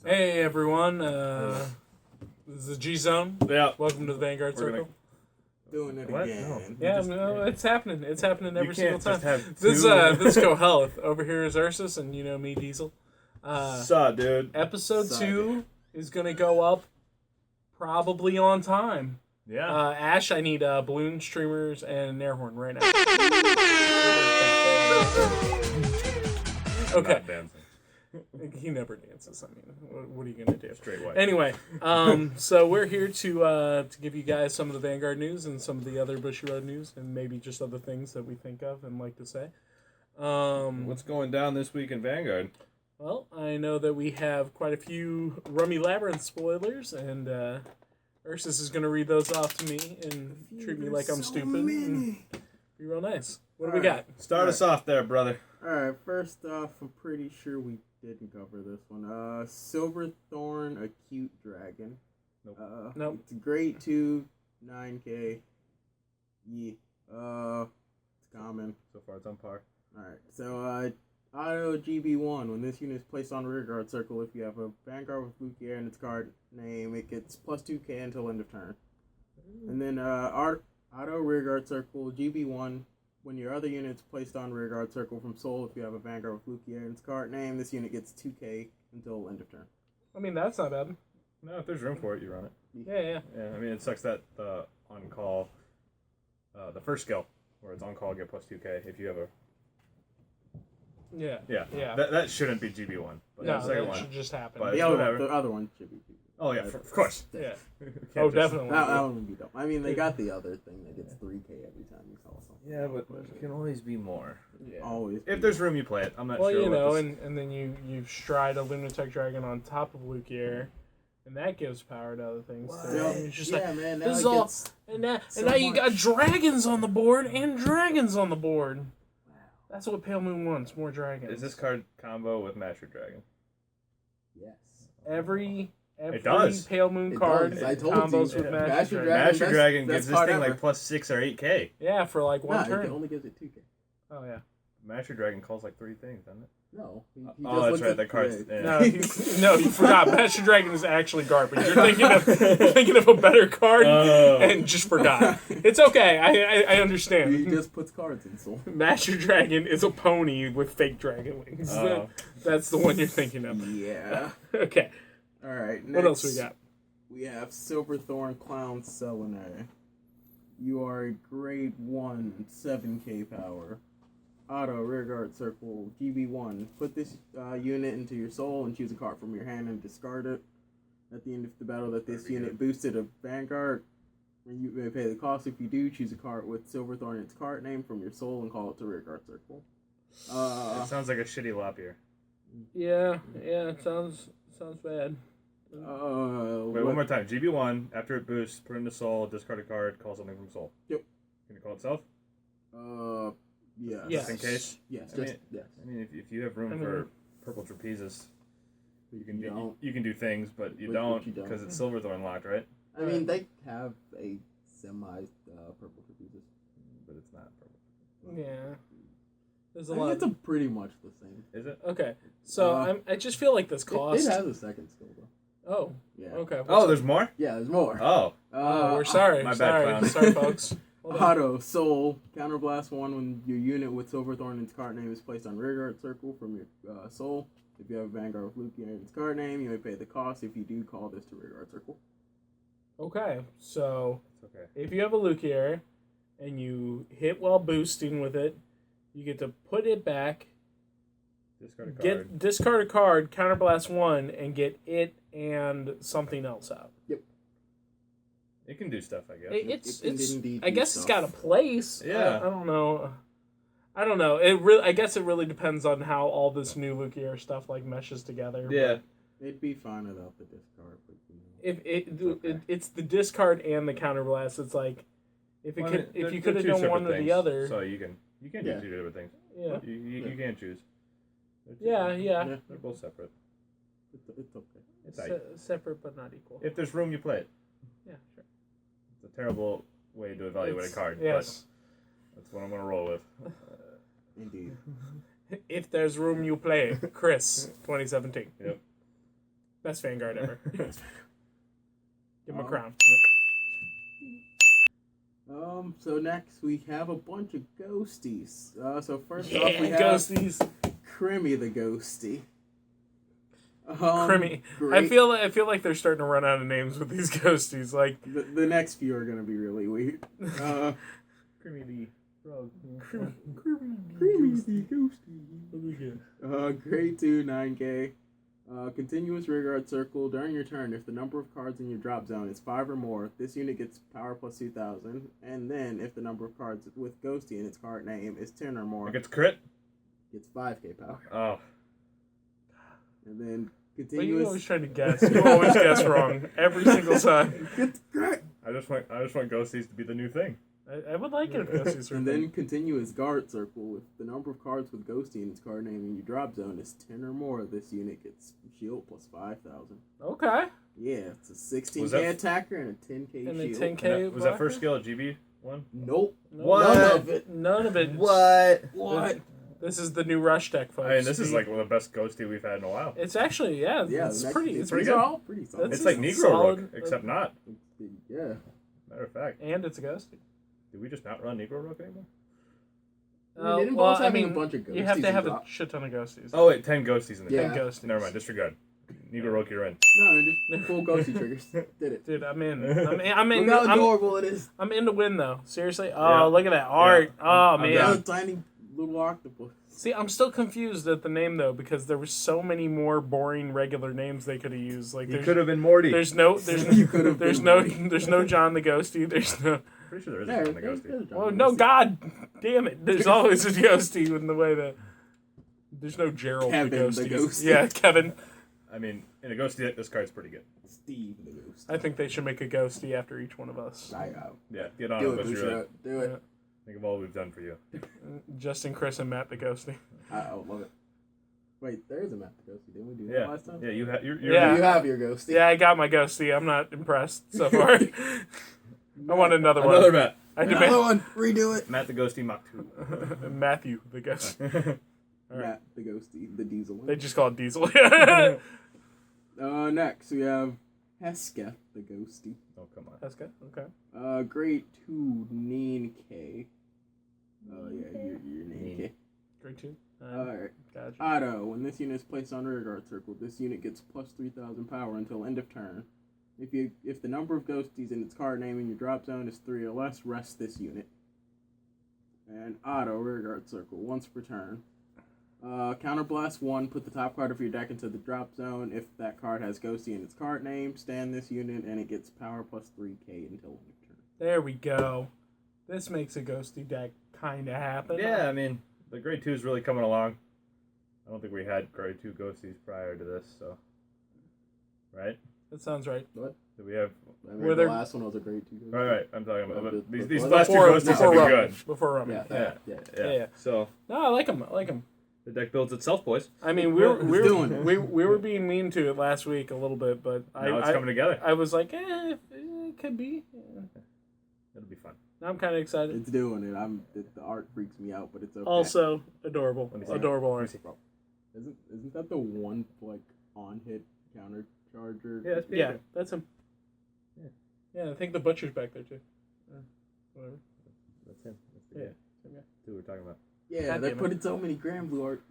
Hey everyone, this is the G Zone. Yeah. Welcome to the Vanguard Circle. Doing it What? again. Yeah, no, it's happening. It's happening every single time. This This is Go Health. Over here is Ursus, and you know me, Diesel. Sup, dude? Episode 2 is gonna go up probably on time. Yeah. Ash, I need balloon streamers and an air horn right now. Okay. Not dancing. He never dances. I mean, what are you gonna do? Straight white. Anyway, so we're here to give you guys some of the Vanguard news and some of the other Bushy Road news, and maybe just other things that we think of and like to say. What's going down this week in Vanguard? Well, I know that we have quite a few Rummy Labyrinth spoilers, and Ursus is gonna read those off to me and treat me like I'm stupid and be real nice. What do we got? Start us off there, brother. Alright, first off, I'm pretty sure we didn't cover this one. Silverthorn Acute Dragon. Nope. Nope. It's a grade 2, 9k. Yeah. It's common. So far, it's on par. Alright, so, Auto GB1. When this unit is placed on rearguard circle, if you have a Vanguard with Lukier in its card name, it gets plus 2k until end of turn. And then, Auto rearguard circle, GB1. When your other unit's placed on rearguard circle from Soul, if you have a Vanguard with Lukier in its card name, this unit gets 2k until end of turn. I mean, that's not bad. No, if there's room for it, you run it. Yeah. Yeah, I mean, it sucks that on call, the first skill, where it's on call, get plus 2k. If you have a. Yeah. That shouldn't be GB1. But No, the second that one. should just happen. But- The other one should be. Oh, yeah, of course. Yeah. Can't Oh, just- definitely. That one would be dumb. I mean, they got the other thing that gets 3k every time you call something. Yeah, but it can always be more. Yeah. Always. If there's room, you play it. I'm not Well, sure. you know, what this... and then you stride a Lunatic Dragon on top of Lukier, and that gives power to other things too. Yeah, And it's just yeah, man. Now this it is all, gets and now so you got much. dragons on the board and dragons on the board. Wow. That's what Pale Moon wants, more dragons. Is this card combo with Master Dragon? Yes. Every It does. Pale Moon It card does. I told combos you. with Yeah. Master Dragon. Master Dragon best gives this card thing ever. like plus 6 or 8k. Yeah, for like one Nah, turn. it only gives it 2k. Oh yeah. Master Dragon calls like 3 things, doesn't it? No. He Oh, just that's looks right. at The cards. the- Yeah. No, you forgot. Master Dragon is actually garbage. You're thinking of a better card and just forgot. It's okay. I He understand. just puts cards in Soul. Master Dragon is a pony with fake dragon wings. Oh. That's the one you're thinking of. Yeah. Okay. All right. What else we next, got? We have Silverthorn Clown Selenay. You are a grade 1, 7k power. Auto, rearguard circle, GB1. Put this unit into your soul and choose a card from your hand and discard it. At the end of the battle that this unit boosted a Vanguard, you may pay the cost. If you do, choose a card with Silverthorn in its card name from your soul and call it to rearguard circle. It sounds like a shitty Lopier. Yeah. It sounds bad. Wait, one more time. GB1, after it boosts, put it into soul, discard a card, call something from soul. Yep. Can it call itself? Yes. Yes. Just in case? Yes. I mean, yes. I mean, if you have room for purple trapezes, you can do things, but you But don't you don't. because it's Silverthorn locked, right? I mean, they have a semi-purple trapezes. But it's not purple. Yeah. There's a I think lot. it's pretty much the same. Is it? Okay. So I just feel like this cost. It has a second skill, though. Oh. Yeah. Okay. Oh, there's more? Yeah, there's more. Oh. We're sorry. My bad, clown. Sorry, folks. Hold on. Auto, Soul, Counterblast 1 when your unit with Silverthorn in its card name is placed on rearguard circle from your Soul. If you have a Vanguard with Lukier in its card name, you may pay the cost. If you do, call this to rearguard circle. Okay. So It's okay. if you have a Lukier and you hit while boosting with it, you get to put it back, Discard a card. discard a card, counterblast 1, and get it and something else out. It can do stuff, I guess. It's It can indeed I do guess it's stuff. got a place. Yeah. I don't know. I guess it really depends on how all this new Lukier stuff like meshes together. Yeah. It'd be fine without the discard, but If okay. it's the discard and the counterblast, it's like if Well, you they're could have two done separate one or things, the other. So you can Yeah. do 2 different things. Yeah. You can't choose. Yeah. They're both separate. it's okay. It's tight. Separate but not equal. If there's room, you play it. Yeah, sure. It's a terrible way to evaluate a card. Yes. But that's what I'm gonna roll with. Indeed. If there's room, you play. Chris, 2017. Yep. Best Vanguard ever. Give him a crown. So next we have a bunch of ghosties. So first off we have ghosties. Crimmy the Ghosty. Crimmy. Great. I feel like they're starting to run out of names with these ghosties. Like the next few are gonna be really weird. Crimmy the Frog. Crimmy the Ghosty. Grade 2, 9K. Continuous rearguard circle. During your turn, if the number of cards in your drop zone is 5 or more, this unit gets power plus 2,000. And then, if the number of cards with Ghosty in its card name is 10 or more, It gets crit? gets 5k power. Oh. And then but continuous. you always try to guess. You always guess wrong every single time. Gets crit. I just want ghosties to be the new thing. I would like it if ghosties were. And then continuous guard circle. If the number of cards with Ghosty in its card name in your drop zone is 10 or more, this unit gets shield plus 5,000. Okay. Yeah, it's a 16k Was that- attacker and a 10k And a shield. 10k. Was that first skill a GB one? Nope. No, What? None of it. None of it. What? This is the new rush deck, folks. I mean, this is like one of the best ghosty we've had in a while. It's actually Yeah, It's the next- pretty. It's these pretty are good. all pretty solid. That's It's like just Negro solid- Rook, except not. Yeah. Matter of fact, And it's a ghosty. did we just not run Negro Rook anymore? Didn't well, Bones I having mean, a bunch of you have ghosties to have in a drop? shit ton of ghosties. Oh wait, 10 ghosties in the Yeah. 10 ghosties. Never mind, disregard. Negro Rook, you're in. No, they're just full ghosty triggers. Did it. Dude, I'm in. I'm in. Look how adorable it is. I'm in to win though. Seriously. Oh, Yeah. look at that art. Yeah. Oh I'm man. down. A tiny little octopus. See, I'm still confused at the name though because there were so many more boring regular names they could have used. Like You there's could have been Morty. there's no You could have there's been no Morty. there's no John the Ghosty. There's no. Pretty sure there is There, a John the there's ghosty. John Oh the no, Ghosty. God damn it! There's always a Ghosty in the way that there's no Gerald Kevin the the Ghosty. Ghosty. Yeah, Kevin. I mean, in a ghosty deck, this card's pretty good. Steve the Ghost. I think they should make a Ghosty after each one of us. Yeah, get on Do it, it, Buster. Bushiroad. Do it. Think of all we've done for you. Justin, Chris, and Matt the Ghosty. I love it. Wait, there is a Matt the Ghosty. Didn't we do Yeah, that last time? yeah, you're Yeah. You have your Ghosty. Yeah, I got my Ghosty. I'm not impressed so far. I want another one. Another Matt. I Another demand one. Redo it. Matt the Ghosty Mach 2. Matthew the Ghosty. All right. Matt the Ghosty, the Diesel one. They just call it Diesel. Next we have Hesketh the Ghosty. Oh, come on. That's good. Okay. Grade 2 Neen K. Oh yeah, you're Neen K. Grade 2. Alright. Gotcha. Otto, when this unit is placed on rearguard circle, this unit gets plus 3,000 power until end of turn. If the number of ghosties in its card name in your drop zone is 3 or less, rest this unit. And Otto, rearguard circle, once per turn. Counterblast 1, put the top card of your deck into the drop zone. If that card has ghosty in its card name, stand this unit and it gets power plus 3k until end of turn. There we go. This makes a Ghosty deck kind of happen. Yeah, I mean, the grade 2 is really coming along. I don't think we had grade 2 ghosties prior to this, so. Right? That sounds right. What? Do we have. I Were mean, there- the last one was a grade 2 ghosty. Right, I'm talking about. But these Before last two Before, ghosties before have been Rummy. good. Before Rummy. Yeah. Yeah. So, No, I like them. the deck builds itself, boys. I mean, doing it. we were being mean to it last week a little bit, but Now it's coming together. I was like, it could be. Yeah. It'll be fun. Now I'm kind of excited. It's doing it. The art freaks me out, but it's okay. Also, adorable. Let me see. Adorable Let me art. see. Isn't that the one like on hit counter charger? Yeah, that's Yeah, Pietro. that's him. Yeah. Yeah, I think the butcher's back there too. Whatever. That's him. That's the Yeah. guy. That's who we're talking about. Yeah, God they're damn it. putting so many Grand Blue art.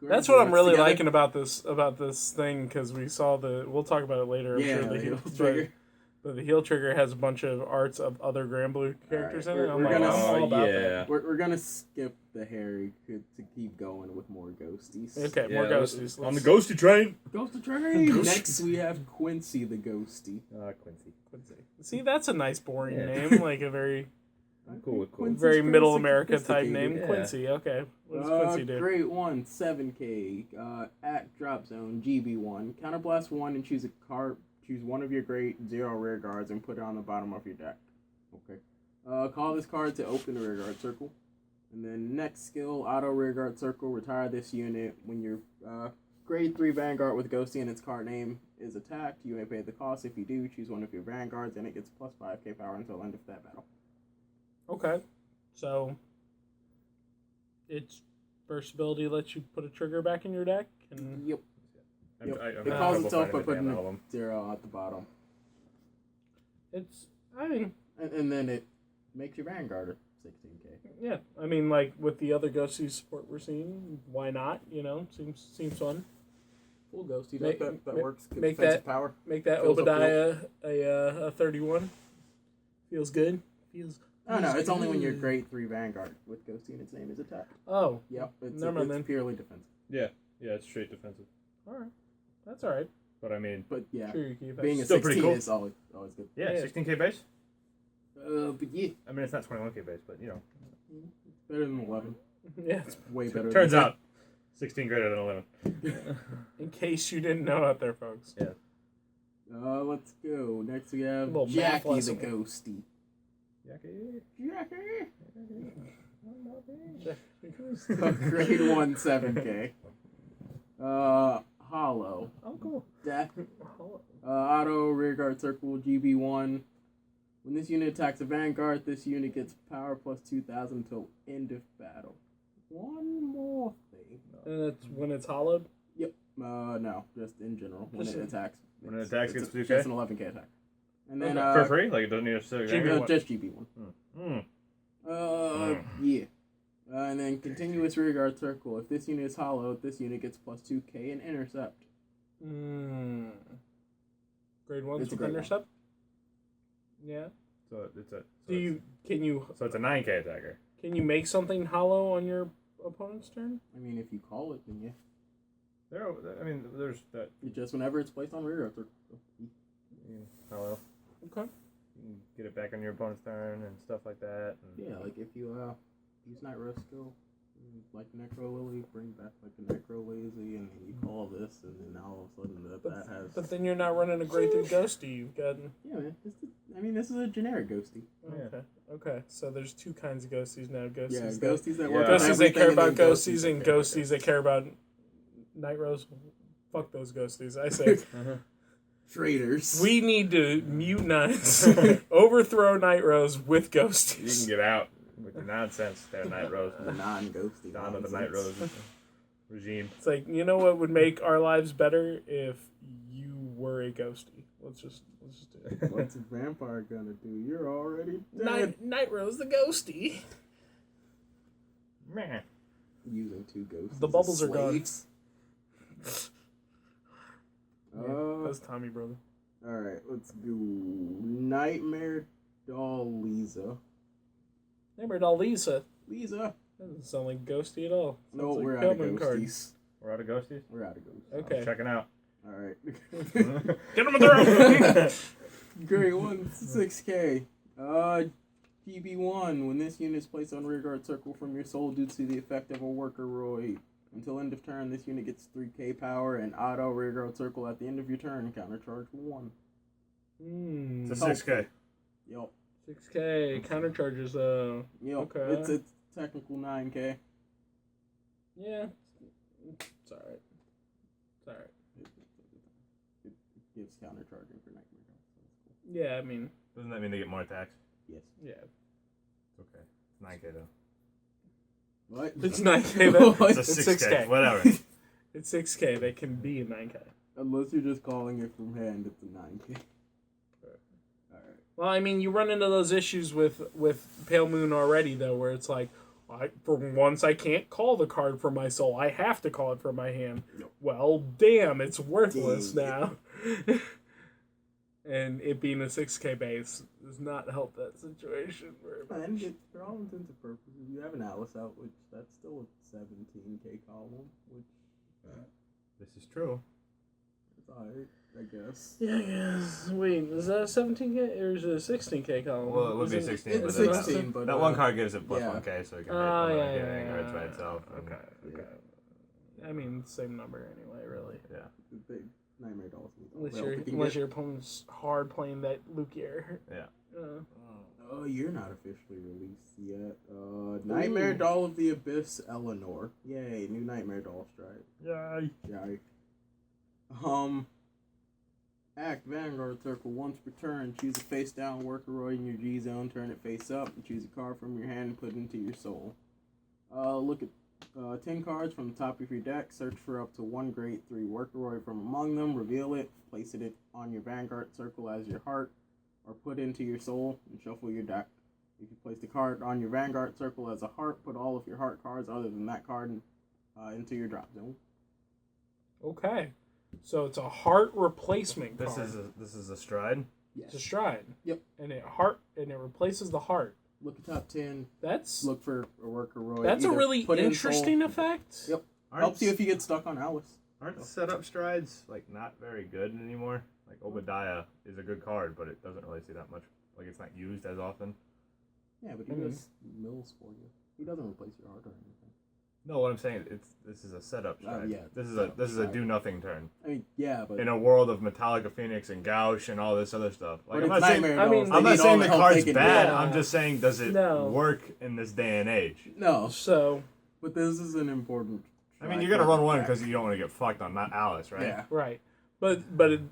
That's what I'm really liking about this thing because we saw we'll talk about it later. I'm Yeah, sure the heal heel trigger. but the heel trigger has a bunch of arts of other Grand Blue characters in it. we're I'm like, gonna- I'm all about yeah. that. We're gonna skip the Harry to keep going with more ghosties. Okay, more ghosties. On the ghosty train. Ghost of Train. Ghost- Next we have Quincy the Ghosty. Quincy. Quincy. See, that's a nice boring Yeah. name, like a very I'm cool with Quincy's very pretty middle America type sophisticated. name. Yeah. Quincy. Okay, what does Quincy do? Grade 1, 7k, at drop zone, GB1. Counterblast 1 and choose a card. Choose one of your grade 0 rear guards and put it on the bottom of your deck. Okay. Call this card to open the rear guard circle. And then next skill, auto rear guard circle. Retire this unit when your grade 3 Vanguard with Ghosty in its card name is attacked. You may pay the cost. If you do, choose one of your Vanguards and it gets plus 5k power until end of that battle. Okay, so its burst ability lets you put a trigger back in your deck, and Yep. Yep. I'm It having calls trouble itself by finding the damn putting a album. 0 at the bottom. I mean, And then it makes your Vanguard 16k. yeah. I mean, like with the other Ghosties support we're seeing, why not? You know, seems fun. Full Ghosty Make- that ma- works. make Defensive that- power. Make that Fills up Obadiah a 31. Feels good. Oh no, it's only when you're good. grade 3 Vanguard with Ghosty and its name is attack. Oh, Yep, it's Never mind then. purely defensive. Yeah, it's straight defensive. all right. That's all right. But I mean, But yeah, Sure, you keep that. being a Still 16 pretty cool. is always good. yeah, Yeah. 16k base. But yeah, I mean, it's not 21k base, but you know, it's better than 11. Yeah. Way better. turns than out 16 greater than 11. In case you didn't know out there, folks. Yeah. Let's go. Next we have Little math Jackie the lesson. Ghosty. Jackie. Grade 1 7k. Hollow. Oh, cool. Death. Auto rearguard circle GB1. When this unit attacks a Vanguard, this unit gets power plus 2,000 until end of battle. One more thing. And that's when it's hollowed. Yep. No, just in general. When Just it attacks. When it attacks, it's gets 2K? just an 11k attack. And then For free? Like it doesn't need a specific GB1. rank? just GB1. Yeah. And then continuous rearguard circle. If this unit is hollowed, this unit gets plus 2k and intercept. Grade 1's It's a with grade intercept? Yeah. So it's a. Can you So it's a 9k attacker. can you make something hollow on your opponent's turn? I mean, if you call it, then yeah. There's that. It's just whenever it's placed on rearguard circle. Hello. Okay. You can get it back on your opponent's turn and stuff like that. And Yeah, like if you use Night Rose skill, like Necro Lily, bring back like a Necro Lazy, and then you call this, and then now all of a sudden that has. But then you're not running a grade 3 ghosty. You've got. Yeah, man. This is a generic ghosty. Okay. Okay. So there's two kinds of ghosties now. Ghosties Yeah, that ghosties that work. Yeah. on ghosties that everything, care and then about ghosties and that care about ghosties that care about Night Rose. Fuck those ghosties. I say traitors. we need to mutinize, overthrow Night Rose with you ghosties. can get out with the nonsense there, Night Rose. the non-ghosty. Dawn of the Night Rose regime. It's like, you know what would make our lives better if you were a ghosty. Let's just do it. What's a vampire gonna do? You're already dead. Night Rose the ghosty. Man. Using two ghosts. The as bubbles are gone. slaves. That's Tommy, brother. Alright, let's go. Nightmare Doll Lisa. Neighbor doll Lisa. Lisa. That doesn't sound like ghosty at all. No, Sounds like we're out of Pokemon ghosties. We're out of ghosties? We're out of ghosts. Okay. Checking out. Alright. Get him in the room! Grade 1, 6k. GB1. When this unit is placed on rearguard circle from your soul due to the effect of a worker Roy. Until end of turn, this unit gets 3k power and auto rearguard circle at the end of your turn. Countercharge 1. It's a 6k. Yep. 6k. Counter charges, though. Yep. Okay. It's technical 9k. Yeah. It's alright. It's alright. It gives countercharging for Nightmare Doll. So that's cool. Yeah, I mean, Doesn't that mean they get more attacks? Yes. yeah. It's okay. It's 9k though. What? It's 9k, though. What? It's a It's 6k. 6K. Whatever. It's 6k. They can be 9k. Unless you're just calling it from hand, it's a 9k. Alright. Well, I mean, you run into those issues with Pale Moon already, though, where it's like, for once I can't call the card from my soul. I have to call it from my hand. Yep. Well, damn, it's worthless Dang now. And it being a 6k base does not help that situation very much. And for all intents and purposes, you have an Alice out, which that's still a 17k column, which This is true. is alright, I guess. Yeah, I guess. Wait, is that a 17k or is it a 16k column? Well, it would be Isn't- 16, It's but 16, but that one card gives it plus yeah. 1k, so it can Oh, hit yeah, getting yeah, cards by itself. Okay, okay. I mean, same number anyway, really. Yeah. The Nightmare Dolls. Unless your opponent's hard playing that Lugier. Yeah. Oh, you're not officially released yet. Nightmare Doll of the Abyss, Eleanor. Yay, new Nightmare Doll stripe. Yay. Yay. Act Vanguard Circle once per turn. Choose a face down worker Roy in your G zone. Turn it face up and choose a card from your hand and put it into your soul. Look at 10 cards from the top of your deck. Search for up to one grade 3 Workroy from among them. Reveal it. Place it on your Vanguard circle as your heart, or put into your soul and shuffle your deck. If you place the card on your Vanguard circle as a heart, put all of your heart cards other than that card into your drop zone. Okay. So it's a heart replacement card. This is a stride. Yes. It's a stride. Yep. And it replaces the heart. Look at top 10. That's Look for a Workroy. That's a Either really put in interesting soul. effect. Yep. Helps you if you get stuck on Alice. Aren't setup strides like not very good anymore? Like Obadiah is a good card, but it doesn't really see that much. Like it's not used as often. Yeah, but he does mills for you. He doesn't replace your heart or anything. No, what I'm saying this is a setup stride. Yeah. This is a do nothing turn. I mean, yeah, but In a world of Metallica Phoenix and Gauche and all this other stuff. Like but I'm it's not saying Nightmare I mean, Dolls. I'm They not need saying all the help card's they can bad. get. I'm just saying does it No. work in this day and age? No, So, but this is an important. I mean, you're gonna run one because you don't want to get fucked on not Alice, right? Yeah. right. But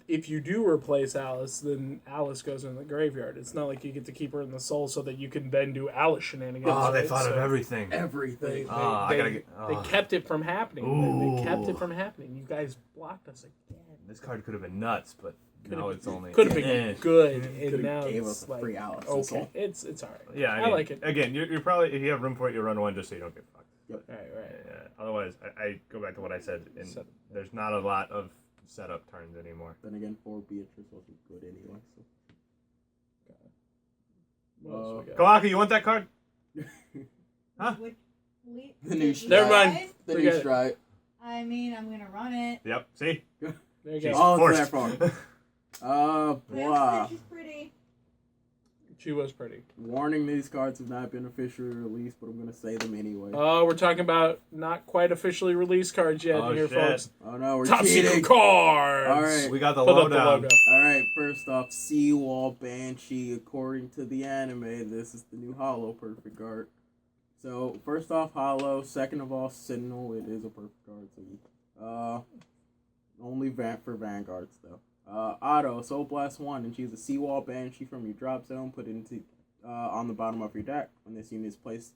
if you do replace Alice, then Alice goes in the graveyard. It's not like you get to keep her in the soul so that you can then do Alice shenanigans. Oh, they right? thought of So everything. Everything. I gotta get. They kept it from happening. They kept Ooh. it from happening. You guys blocked us again. This card could have been nuts, but now it's only. Could have been good, and Could've now gave it's us a like free Alice. okay, it's all right. Yeah, I I mean, like it. Again, you're probably if you have room for it, you run one just so you don't get fucked. Right. Otherwise, I go back to what I said. And Setup. there's not a lot of setup turns anymore. Then again, 4 Beatrice wasn't good anyway. So. What else we got? Kalaka, you want that card? Huh? The new Never mind. The Forget new it. stride. I mean, I'm gonna run it. Yep. See? There you She's go. Oh, forced. it's that far. Blah. She's pretty. She was pretty. Warning: these cards have not been officially released, but I'm gonna say them anyway. Oh, we're talking about not quite officially released cards yet Oh, here, shit. folks. Oh no, we're Top cheating. secret cards. All right. We got the Put up the lowdown. logo. All right, first off, Seawall Banshee. According to the anime, this is the new Hollow Perfect card. So, first off, Hollow. Second of all, Sentinel. It is a perfect card. So, only for Vanguards, though. Auto, Soul Blast 1, and choose a Seawall Banshee from your drop zone. Put it into on the bottom of your deck. When this unit is placed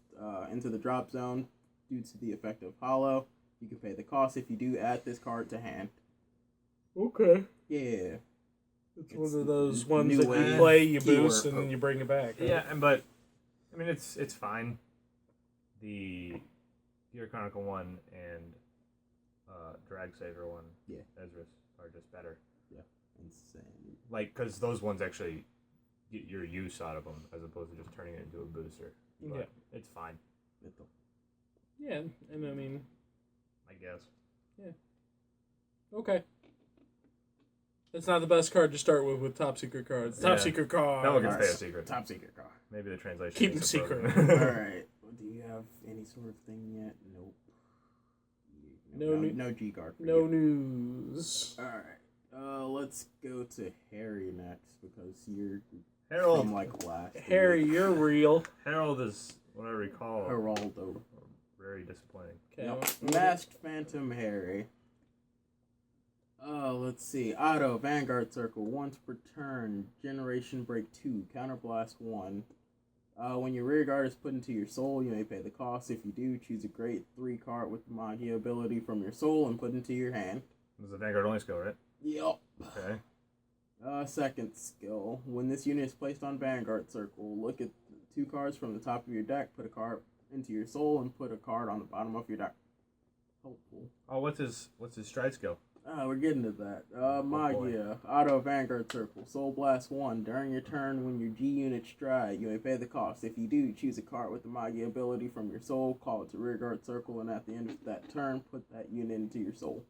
into the drop zone due to the effect of Hollow, you can pay the cost. If you do, add this card to hand. Okay. Yeah. It's one of those ones new that you wave play, you keyword boost, and then you bring it back. Right? Yeah, but I mean it's fine. The Gear Chronicle 1 and Drag Saver 1, Yeah. Ezra's are just better. Insane. Like, because those ones actually get your use out of them as opposed to just turning it into a booster. But Yeah. it's fine, Yeah, and I mean, I guess. okay. It's not the best card to start with top secret cards. Top Yeah. secret cards. That one can Alright. stay a secret. Top secret card. Maybe the translation Keep is them secret. Alright. Do you have any sort of thing yet? Nope. No G card. for No you. news. Alright. Let's go to Harry next because you're Harold. from like last. Harry, you're real. Harold is, what I recall, Geraldo. very disappointing. Okay. Yep. Masked Phantom Harry. Let's see. Auto, Vanguard Circle, once per turn, Generation Break 2, Counterblast 1. When your rear guard is put into your soul, you may pay the cost. If you do, choose a grade 3 card with the Magia ability from your soul and put into your hand. This is a Vanguard only skill, right? Yep. Okay. Second skill. When this unit is placed on Vanguard Circle, look at the 2 cards from the top of your deck, put a card into your soul, and put a card on the bottom of your deck. Helpful. Oh, what's his stride skill? We're getting to that. Magia. Auto Vanguard Circle. Soul Blast 1. During your turn, when your G unit stride, you may pay the cost. If you do, choose a card with the Magia ability from your soul, call it to Rearguard Circle, and at the end of that turn, put that unit into your soul.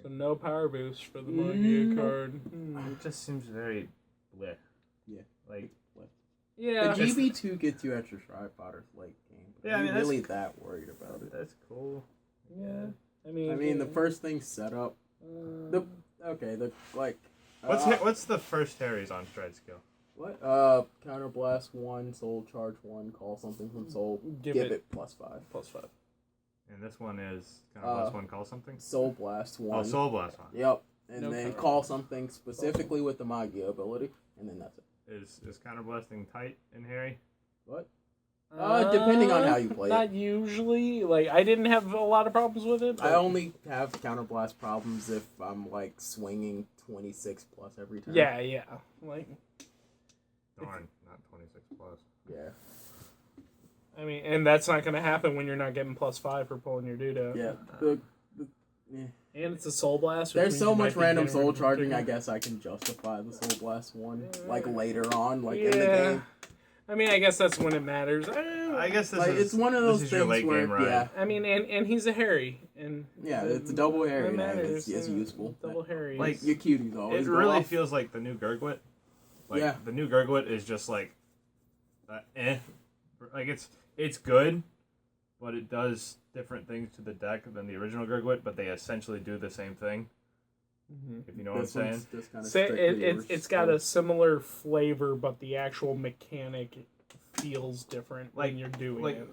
So no power boost for the Magia card. It just seems very bleh. Yeah. Like, Yeah. The GB2 gets you extra Stride Potters late game. But Yeah, I are mean, you really that worried about it? that's cool. Yeah. I mean, the first thing set up. What's the first Harry's on stride skill? What? Counterblast 1, Soul Charge 1, call something from Soul, Give give it it +5. +5. And this one is kind of last one call something. Soul Blast 1. Oh, Soul Blast one. Yep. And No then power. call something specifically with the Magia ability, and then that's it. Is counterblasting tight in Harry? What? Depending on how you play Not it. usually. Like, I didn't have a lot of problems with it. I only have counterblast problems if I'm like swinging 26 plus every time. Yeah. Like, Darn, not 26 plus. Yeah. I mean, and that's not going to happen when you're not getting +5 for pulling your dude out. Yeah. And it's a Soul Blast. There's so much random soul charging, I guess I can justify the Soul Blast one. Like later on, like in the game. I mean, I guess that's when it matters. I guess this Like, is, it's one of those this is things your late where, game ride. yeah. I mean, and he's a Harry. And Yeah, it's a double Harry that name. matters. It's useful. Double Harry. Like, Your cuties always It go really off. feels like the new Gurgwit. Like, Yeah. the new Gurgwit is just like, Like, it's good, but it does different things to the deck than the original Gurgwit, but they essentially do the same thing. If you know what I'm saying. It's got a similar flavor, but the actual mechanic feels different when you're doing it.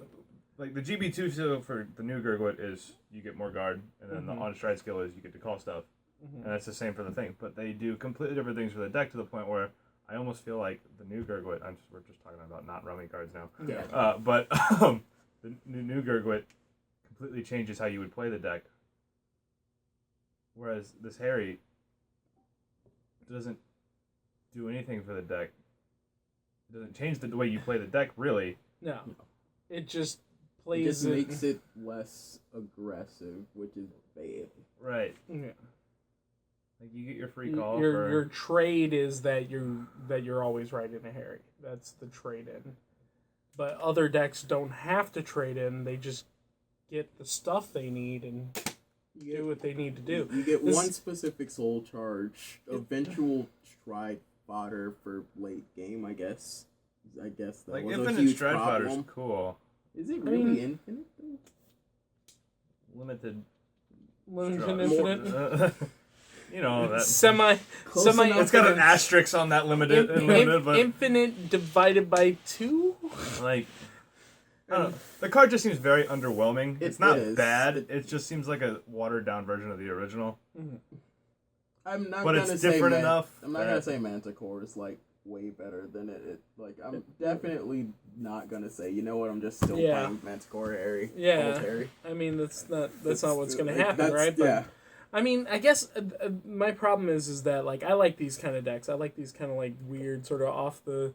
Like the GB2 skill for the new Gurgwit is you get more guard, and then the on stride skill is you get to call stuff, and that's the same for the thing. But they do completely different things for the deck to the point where I almost feel like the new Gurgwit. We're just talking about not rummy cards now. Yeah. But the new Gurgwit completely changes how you would play the deck. Whereas this Harry doesn't do anything for the deck. It doesn't change the way you play the deck, really. No. It just It plays just makes it less aggressive, which is bad. Right. Yeah. Like you get your free call. Your trade is that you're always right in a Harry. That's the trade in. But other decks don't have to trade in. They just get the stuff they need and do what they need to do. You get one specific soul charge, eventual stride fodder for late game, I guess. I guess that like was a infinite huge stride fodder is problem. cool. Is it really infinite though? Limited. Infinite. You know that Semi. it's got an asterisk on that limited, but Infinite divided by 2? like I don't know. The card just seems very underwhelming. It's not is. bad. It just seems like a watered down version of the original. I'm not But gonna it's say different enough I'm not that- gonna say Manticore is like way better than it. Like I'm definitely not gonna say. You know what? I'm just still playing Manticore Harry. Yeah. Old Harry. I mean, that's not what's going to like, happen, right? But, Yeah. I mean, I guess my problem is that like I like these kind of decks. I like these kind of like weird sort of off the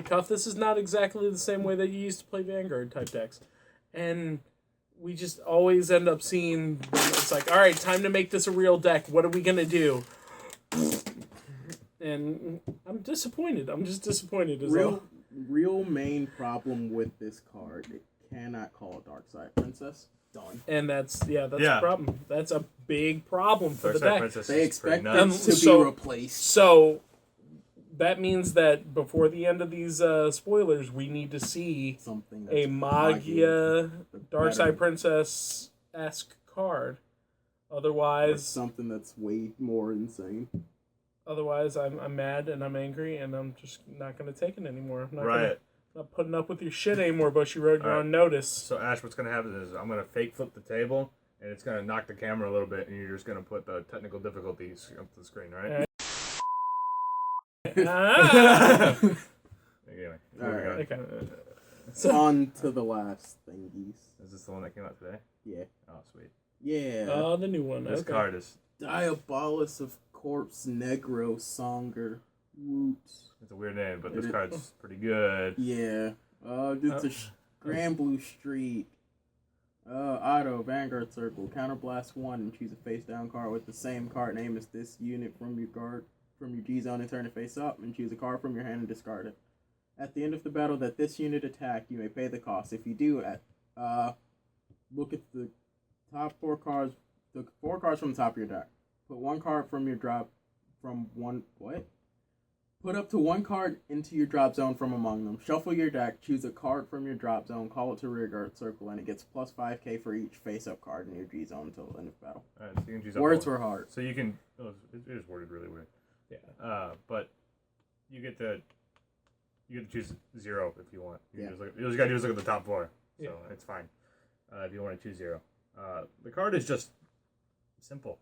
cuff. This is not exactly the same way that you used to play Vanguard type decks, and we just always end up seeing it's like, all right, time to make this a real deck. What are we gonna do? And I'm disappointed. I'm just disappointed as well. Real main problem with this card. It cannot call a Darkside Princess. Done. And that's a problem. That's a big problem for the Darkside deck. Princess They is expect pretty them nuts. to So- be replaced. So that means that before the end of these spoilers, we need to see Something a Magia Darkside better. Princess-esque card. Or Otherwise, something that's way more insane. I'm mad and I'm angry and I'm just not going to take it anymore. I'm Right. not putting up with your shit anymore, Bushy Road. You're All right. on notice. So Ash, what's gonna happen is I'm gonna fake flip the table, and it's gonna knock the camera a little bit, and you're just gonna put the technical difficulties up the screen, right? Ah! Anyway, here we Alright. go. Okay. On to the last thingies. Is this the one that came out today? Yeah. Oh, sweet. Yeah. Oh, the new one. This Okay. card is Diabolus of Corpse Negro Songer. Woot. it's a weird name, but this It- card's pretty good. Yeah. It's a Grand Blue Street. Auto, Vanguard Circle, Counterblast 1, and choose a face down card with the same card name as this unit from your G zone and turn it face up, and choose a card from your hand and discard it. At the end of the battle that this unit attacked, you may pay the cost. If you do, look at the top 4 cards, the 4 cards from the top of your deck. Put one card from your drop Put up to 1 card into your drop zone from among them. Shuffle your deck, choose a card from your drop zone, call it to rearguard circle, and it gets plus 5k for each face-up card in your G zone until the end of battle. Alright, so you can choose up Words one. were hard. So you can. Oh, it is worded really weird. Yeah. But you get to choose 0 if you want. You Yeah. just gotta do is look at the top 4. So Yeah. it's fine. If you want to choose 0. The card is just simple.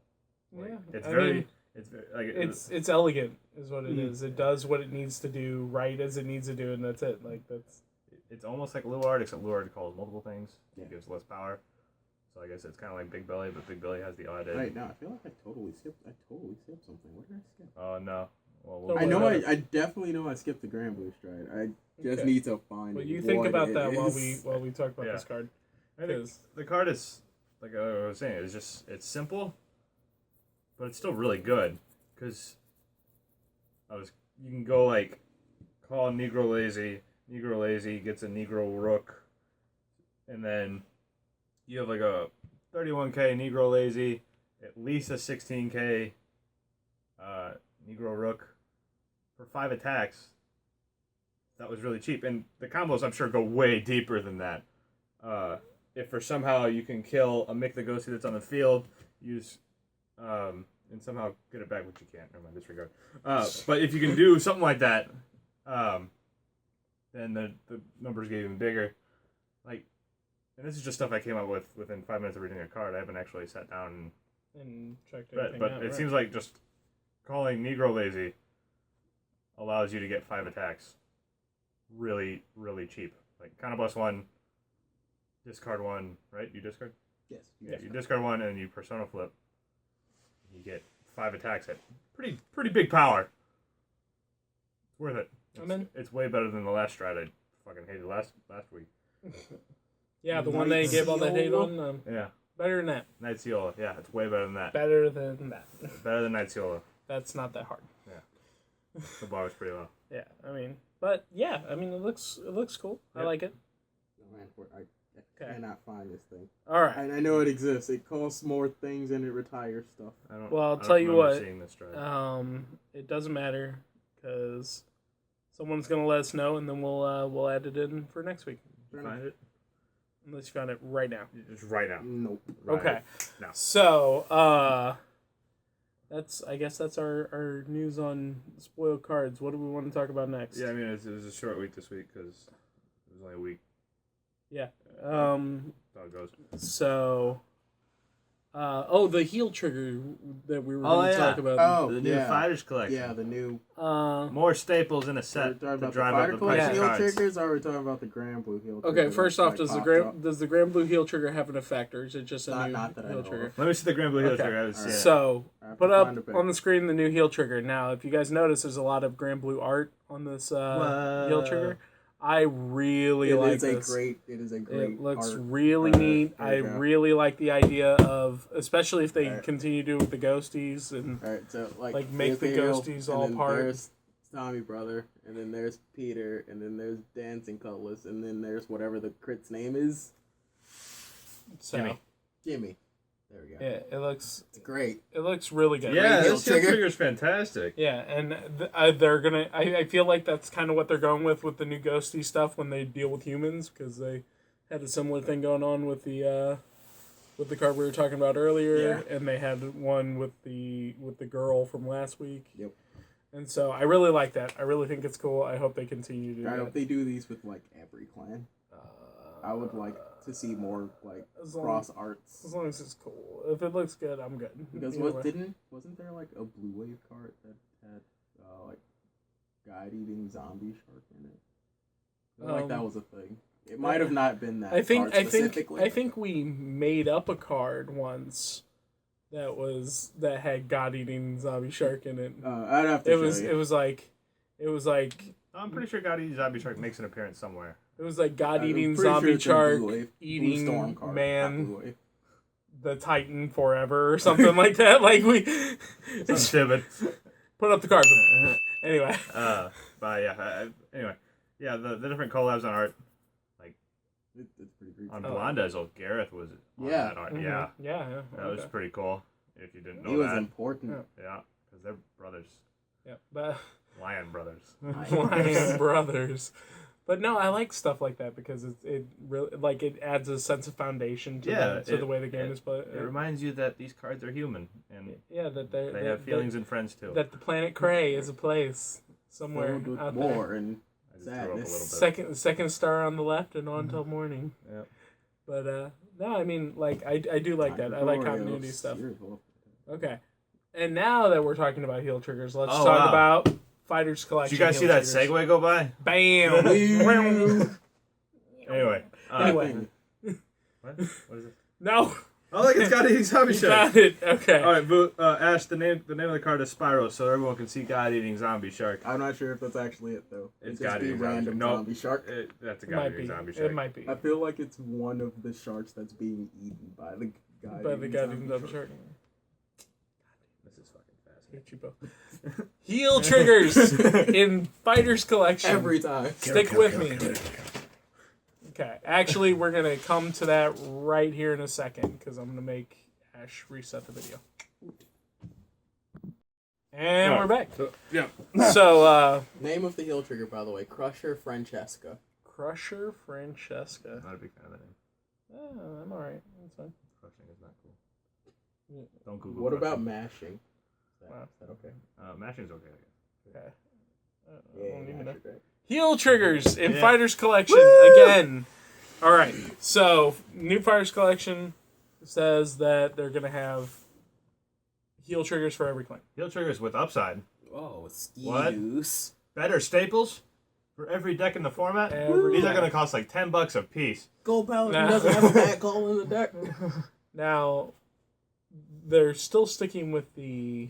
Like, Yeah. It's I very. mean, it's elegant, is what it is. It does what it needs to do, right as it needs to do, and that's it. Like that's. it's almost like Luard, except Luard calls multiple things. Yeah. It gives less power. So I guess it's kind of like Big Belly, but Big Belly has the odd edge. Right now, I feel like I totally skipped something. What did I skip? Oh no. Well, Don't I worry know about I definitely know I skipped the Grand Blue Stride. I just Okay. need to find. Well, you think about that while is. we talk about Yeah. this card. I think the card is, like I was saying, it's simple, but it's still really good because you can go like call Negro Lazy gets a Negro Rook, and then you have like a 31k Negro Lazy, at least a 16k Negro Rook for 5 attacks. That was really cheap, and the combos I'm sure go way deeper than that. If for somehow you can kill a Mick the Ghosty that's on the field, use and somehow get it back, which you can't. Never mind, disregard. But if you can do something like that, then the numbers get even bigger. Like, and this is just stuff I came up with within 5 minutes of reading a card. I haven't actually sat down And checked but everything out. it right. seems like just calling Negro Lazy allows you to get 5 attacks really, really cheap. Like, Counterblast 1, discard 1, right? You discard? Yes. Yeah, you discard 1 and you Persona Flip. You get 5 attacks at pretty big power. It's worth it. I'm in. It's way better than the last strat I fucking hated last week. Yeah, the one they gave all that hate on. Yeah. Better than that. Night Seola. Yeah, it's way better than that. Better than that. Better than Night Seola. That's not that hard. The bar was pretty low. Yeah, I mean, but yeah, I mean, it looks cool. I Yep. like it. Oh, man, I Okay. cannot find this thing. All right. And I know it exists. It costs more things and it retires stuff. Well, I'll I don't tell you remember what, seeing this strat. It doesn't matter because someone's gonna let us know, and then we'll add it in for next week. Fair Find enough. it? Unless you found it right now. Just right now. Nope. Right Okay. now. So, I guess that's our news on spoiled cards. What do we want to talk about next? Yeah, I mean, it was a short week this week because it was only a week. Yeah. That's how it goes. So, the heel trigger that we were Oh, going to yeah. talk about. Oh, The new yeah. Fighters collection. Yeah, the new. More staples in a Are we set talking to about the drive up Fighter the Collection price of heel cards. triggers, or are we talking about the Grand Blue heel trigger? Okay, first that, off, like, does popped the up? Grand Blue heel trigger have an effect, or is it just a new Not that I heel know trigger? of. Let me see the Grand Blue Heel Okay. trigger. I haven't seen it. So, I have to put up find a picture. on the screen the new heel trigger. Now, if you guys notice, there's a lot of Grand Blue art on this heel trigger. I really like this. It is a great. It looks art. really neat. there I you go. really like the idea of, especially if they Alright. continue to do with the ghosties and All right, so like, make here's the heel, ghosties and all then part. There's Tommy brother, and then there's Peter, and then there's Dancing Cutlass, and then there's whatever the crit's name is, so Jimmy. Jimmy. There we go. yeah, it looks It's great. really good. Yeah, heel this heel trigger. trigger's fantastic. Yeah, and they're gonna. I feel like that's kind of what they're going with the new ghosty stuff when they deal with humans, because they had a similar thing going on with the card we were talking about earlier, and they had one with the girl from last week. Yep. And so I really like that. I really think it's cool. I hope they continue to do I that. hope they do these with like every clan. I would like to see more like As long- cross arts. As long as it's cool. If it looks good, I'm good. Because Either way. wasn't there like a blue wave card that had like guide eating zombie shark in it? I feel like that was a thing. It might have not been that. I think card specifically. I think we made up a card once that had God eating zombie shark in it. I'd have to. It was like I'm pretty sure God Eating Zombie Shark makes an appearance somewhere. it was like God I'm eating pretty sure zombie it's in Blue shark Wave. Blue eating Storm card, not man Blue Wave. the Titan forever or something like that. Like we Some stupid. put up the card. Anyway. But yeah. Anyway, yeah. The different collabs on art, like It's pretty great. on Blonda's old Gareth was on Yeah. that art. Mhm. Yeah, Yeah. that was pretty cool. If you didn't know He was that, important. yeah, because they're brothers, Yeah, but Lion brothers. Lion Brothers. But no, I like stuff like that because it really like it adds a sense of foundation to the way the game is played. It reminds you that these cards are human and Yeah, that they have feelings and friends too. that the planet Cray is a place somewhere Filled with out war and I just threw up a little sadness. bit. Second star on the left and on till morning. Yeah. But no, I mean like I do like that. I like continuity Oreos. stuff. Yours will. Okay. And now that we're talking about heel triggers, let's Oh, talk wow. about Fighters Collection. Did you guys see heel that triggers. segue go by? Bam! Anyway. Anyway. What? What is it? No. Oh, look, it's God Eating Zombie You Shark. got it. Okay. All right, but Ash, the name of the card is Spyro, so everyone can see God Eating Zombie Shark. I'm not sure if that's actually it though. It's It'd just God be Eating random Zombie zombie shark. That's a It God might Eating be. Zombie Shark. It might be. I feel like it's one of the sharks that's being eaten by the guy. By the God Eating Zombie Shark. This is fucking Hit you both. Heal triggers in Fighter's Collection. Every time. Stick with me. Okay. Actually, we're going to come to that right here in a second because I'm going to make Ash reset the video. And we're back. So, yeah. So, Name of the heal trigger, by the way, Crusher Francesca. Crusher Francesca. Not a big fan of that name. I'm alright. That's fine. Crushing is not cool. Don't Google What crushing. about mashing? Wow. Is that okay? Mashing's okay, I guess. Okay. I don't even know. mash, right? Heal triggers in Yeah. Fighter's Collection again. All right. So, new Fighter's Collection says that they're going to have heal triggers for every clan. Heal triggers with upside. Oh, What? excuse. Better staples for every deck in the format. Every These are deck. going to cost like $10 a piece. Gold Paladin Nah. doesn't have a bad call in the deck. Now, they're still sticking with the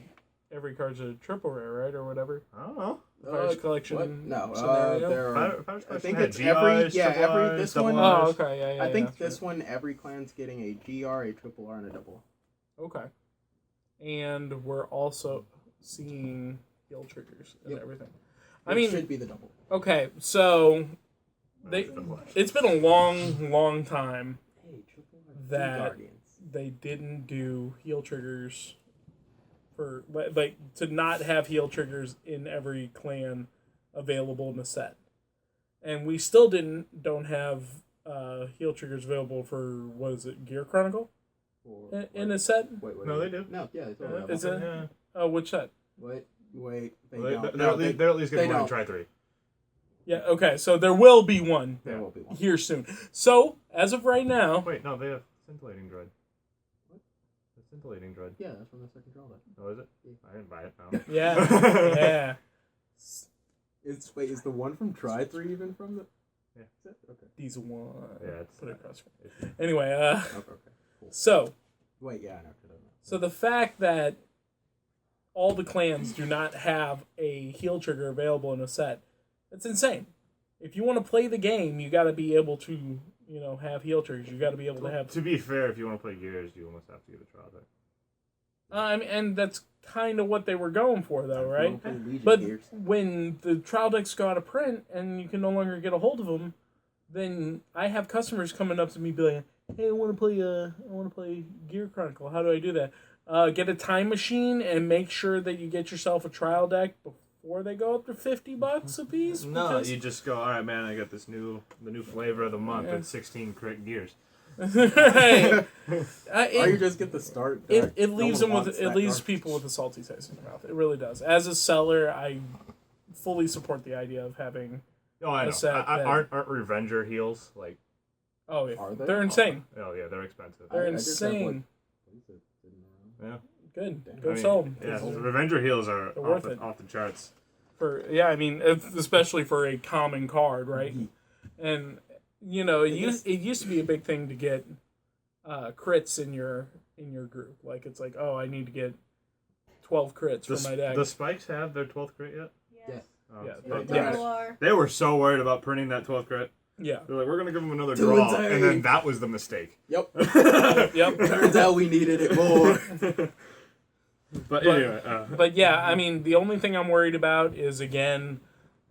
every card's a triple rare, right, or whatever. I don't know. Fighter's Collection. What? No, scenario? there are. Fighter's I Collection think had it's GRs, every. Yeah, triple every. Rs, This double one. Oh, Rs. okay, yeah. I think that's this one, every clan's getting a GR, a triple R, and a double. Okay. And we're also seeing heal triggers and Yep. everything. It I mean, should be the double. okay, so it's been a long time Hey, triple R. that- Guardians. they didn't do heal triggers for like to not have heal triggers in every clan available in the set, and we still don't have heal triggers available for what is it, Gear Chronicle in a set? Wait. No, they do. No, yeah, they totally have Is one. it? Yeah. Oh, which set? Wait, they Well, don't. they're, No, at least, they're at least they getting one don't. try 3. Yeah. Okay, so there will be one There will be one. here soon. So as of right now, Wait, no, they have Scintillating Dread. What? The Scintillating Dread. Yeah, that's from the second draw deck. Oh, is it? Yeah. I didn't buy it. No. yeah. Is the one from Try 3 even from the? Yeah. Is it? Okay. These one. Yeah, it's Put it across. it's- Anyway, Okay. Cool. so Wait, yeah, I know. So the fact that all the clans do not have a heal trigger available in a set, that's insane. If you want to play the game, you got to be able to, have heal triggers. You got to be able to have. To be fair, if you want to play Gears, you almost have to get a trial deck. And that's kind of what they were going for, though, right? Legion But Gears. when the trial decks go out of print and you can no longer get a hold of them, then I have customers coming up to me, be like, "Hey, I want to play Gear Chronicle. How do I do that?" Get a time machine and make sure that you get yourself a trial deck before they go up to $50 a piece. No, because- you just go, all right, man, I got the new flavor of the month. Yeah. It's 16 crit Gears. Right. Or you just get the start deck. It leaves No them one with wants it that leaves garbage. people with a salty taste in their mouth. It really does. As a seller, I fully support the idea of having. Oh, I know. set that- Aren't Revenger heals like? Oh yeah, Are they? they're insane. Oh yeah, they're expensive. They're I just have, insane. Yeah. Good. Damn. Go I mean, sell them. Yeah, the Revenger heals are They're worth it. off the charts. I mean, especially for a common card, right? And it used to be a big thing to get crits in your group. Like it's like, oh, I need to get 12 crits for my deck. The Spikes have their 12th crit yet? Yes. Oh, Yeah, but they- Double R. they were so worried about printing that 12th crit. Yeah. They're like, we're gonna give them another Too draw, insane. and then that was the mistake. Yep. Yep. Turns out we needed it more. But anyway, But yeah, I mean, the only thing I'm worried about is, again,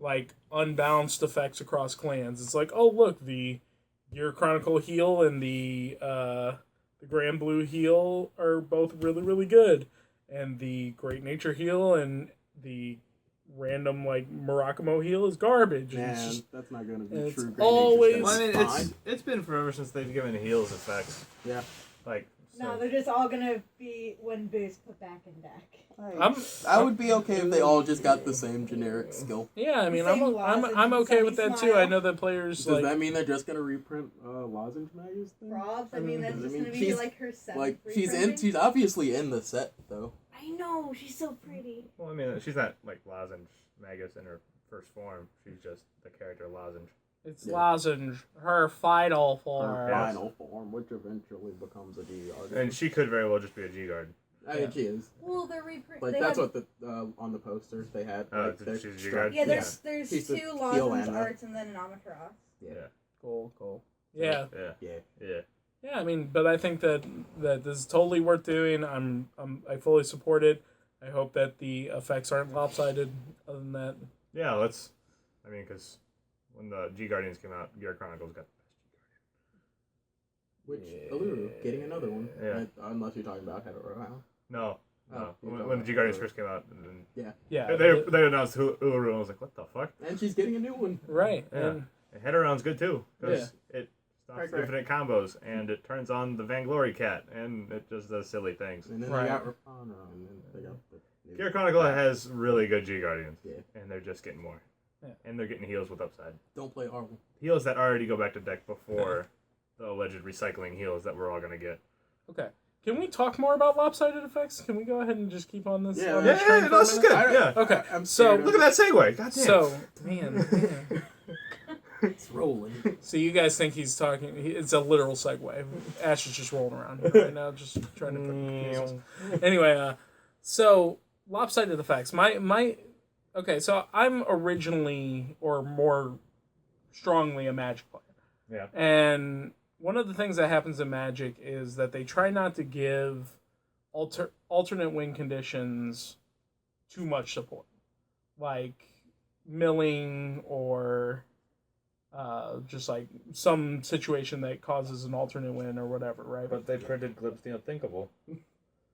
like, unbalanced effects across clans. It's like, oh, look, the Gear Chronicle heal and the Grand Blue heal are both really, really good. And the Great Nature heal and the random, like, Morocco heal is garbage. And it's Man, just, that's not gonna be it's true. always- well, I mean, Fine. it's been forever since they've given heals effects. Yeah. Like, No, so- they're just all gonna be when Boost put back in deck. I would be okay if they all just got the same generic skill. yeah, I mean, Same I'm lozenge, okay with sunny that, too. I smile. know that players, Does like... that mean they're just gonna reprint Lozenge Magus thing? Probs, I mean, that's I just mean, gonna be she's- like her seventh Like reprinting. she's obviously in the set though. I know, she's so pretty. well, I mean, she's not like Lozenge Magus in her first form. She's just the character Lozenge. It's Yeah. Lozenge, her final Her form. Yeah. final form, which eventually becomes a G-Guard. And she could very well just be a G-Guard. I think she is. Well, they're reprint. Like, they that's have, what the on the posters they had. Oh, Like, she's their a G-Guard? structure. Yeah, there's She's the two heel lozenge and the- arts and then an Amaterasu. Yeah. Cool. Yeah. Yeah. Yeah. Yeah, I mean, but I think that this is totally worth doing. I fully support it. I hope that the effects aren't lopsided. Other than that, Yeah, because when the G-Guardians came out, Gear Chronicles got Which, ooh, getting another one. Yeah. Unless you're talking about Hetero. No. Oh, you're When talking the G-Guardians about- first came out, and yeah, they announced Uluru, and I was like, what the fuck? And she's getting a new one. right. Yeah. And And Heteron's good too, because it stops Right. infinite combos, and it turns on the Vainglory cat, and it just does silly things. And then Right. they got Rapana, and then they got the new Gear Chronicle has really good G-Guardians, Yeah. and they're just getting more. Yeah. And they're getting heals with upside. Don't play Arwen. Heals that already go back to deck before the alleged recycling heals that we're all going to get. okay, can we talk more about lopsided effects? Can we go ahead and just keep on this? Yeah, on yeah, this train for a this is minute? good. Yeah. Okay, I'm so- scared of Look at that segue. God damn. So, man. It's rolling. So you guys think he's talking? It's a literal segue. Ash is just rolling around here right now, just trying to put pieces. Anyway, so lopsided effects. Okay, so I'm originally or more strongly a Magic player, Yeah. and one of the things that happens in Magic is that they try not to give alternate win conditions too much support, like milling or just like some situation that causes an alternate win or whatever, right? But they printed Glimpse the Unthinkable.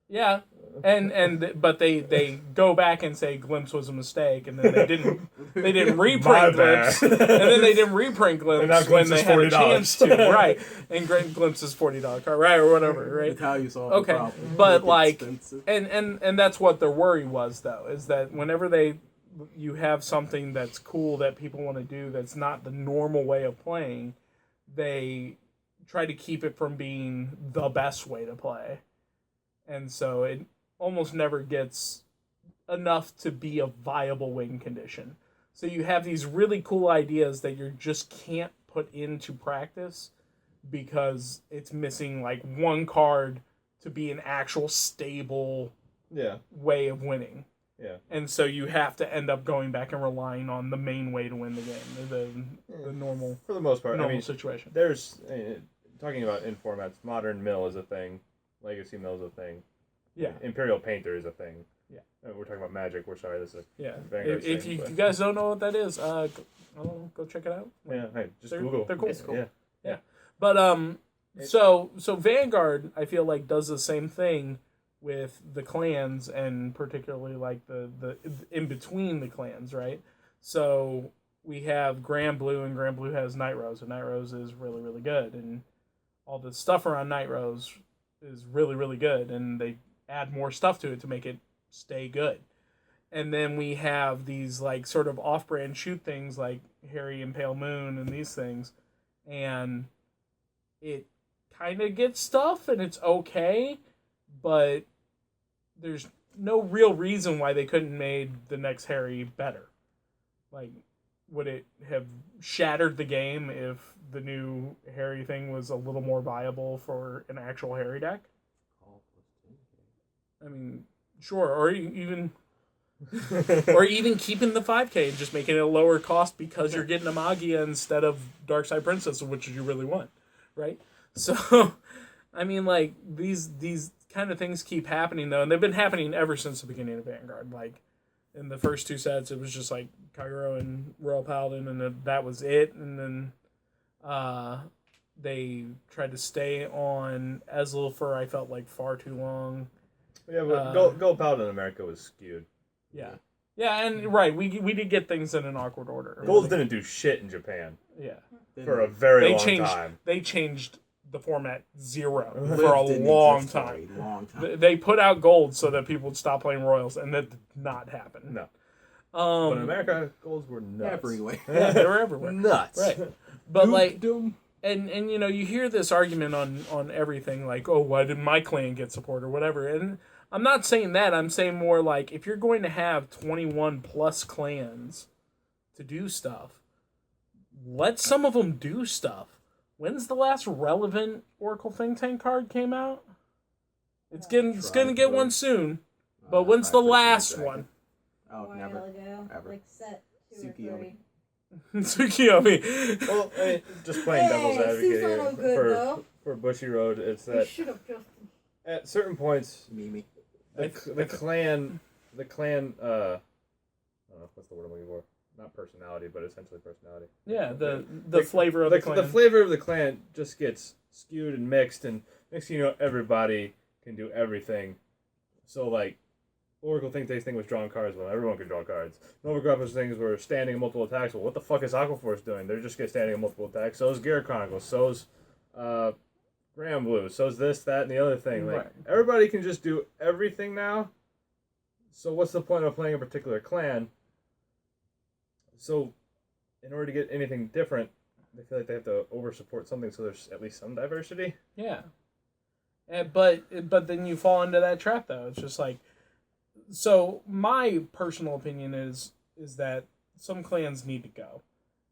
Yeah, but they go back and say Glimpse was a mistake, and then they didn't My reprint bad. Glimpse, and then they didn't reprint And now Glimpse when Glimpse they is had a $40. chance to, right? And Glimpse is $40 card, right, or whatever, right? That's how you solve Okay, the problem. but Make it like, expensive. and that's what their worry was, though, is that whenever you have something that's cool that people want to do that's not the normal way of playing, they try to keep it from being the best way to play. And so it almost never gets enough to be a viable win condition. So you have these really cool ideas that you just can't put into practice because it's missing like one card to be an actual stable Yeah. way of winning. Yeah. And so you have to end up going back and relying on the main way to win the game, the normal For the most part, normal situation. there's talking about in formats. Modern mill is a thing. Legacy mill is a thing. Yeah, Imperial painter is a thing. Yeah. We're talking about Magic. We're sorry. This is yeah. Vanguard If thing, you, but- you guys don't know what that is, I don't know, go check it out. yeah. Hey, just They're- Google. they're cool. It's cool. Yeah. But so Vanguard, I feel like does the same thing with the clans, and particularly like the in between the clans, right? So we have Grand Blue, and Grand Blue has Night Rose, and Night Rose is really, really good, and all the stuff around Night Rose is really, really good, and they add more stuff to it to make it stay good. And then we have these like sort of off-brand shoot things like Harry and Pale Moon and these things, and it kind of gets stuff and it's okay, but there's no real reason why they couldn't made the next Harry better. Like, would it have shattered the game if the new Harry thing was a little more viable for an actual Harry deck? I mean, sure, or even or even keeping the 5K and just making it a lower cost because you're getting a Magia instead of Darkside Princess, which you really want, right? So, I mean, like, these kind of things keep happening, though, and they've been happening ever since the beginning of Vanguard. Like, in the first two sets, it was just, like, Kagero and Royal Paladin, and then that was it, and then they tried to stay on Ezreal for, I felt like, far too long. Yeah, but Gold Paladin in America was skewed. Yeah. Yeah, and right, we did get things in an awkward order. Gold didn't do shit in Japan Yeah. for a very long changed time. they changed the format zero Lived for a didn't long exist for time. a long time. They put out gold so that people would stop playing Royals, and that did not happen. No. But in Um, America, golds were nuts. Everywhere. yeah, they were everywhere. Nuts. Right. But like, Dukedom. and you know, you hear this argument on everything, like, oh, why did my clan get support or whatever, and I'm not saying that. I'm saying more like, if you're going to have 21 plus clans to do stuff, let some of them do stuff. When's the last relevant Oracle Think Tank card came out? It's gonna get one soon. But when's the last one? Oh, a while never. ago, Ever. like set 2 or Tsukiyomi. 3. Tsukiyomi. Well, I mean, just playing devil's advocate seems here not good, though. for Bushy Road, it's We that should have just. at certain points, Mimi. the clan, I don't know, what's the word I'm looking for? Not personality, but essentially personality. Yeah, the flavor of the clan. The flavor of the clan just gets skewed and mixed, and next thing you know, everybody can do everything. So, like, Oracle Think Tank's thing was drawing cards. Well, everyone could draw cards. Nova Grappa's things were standing and multiple attacks. Well, what the fuck is Aquaforce doing? They're just getting standing and multiple attacks. So is Gear Chronicles. So is Grand Blue. So is this, that, and the other thing. Like, Right. everybody can just do everything now. So what's the point of playing a particular clan? So, in order to get anything different, they feel like they have to over-support something so there's at least some diversity. Yeah. But then you fall into that trap, though. It's just like... So, my personal opinion is that some clans need to go.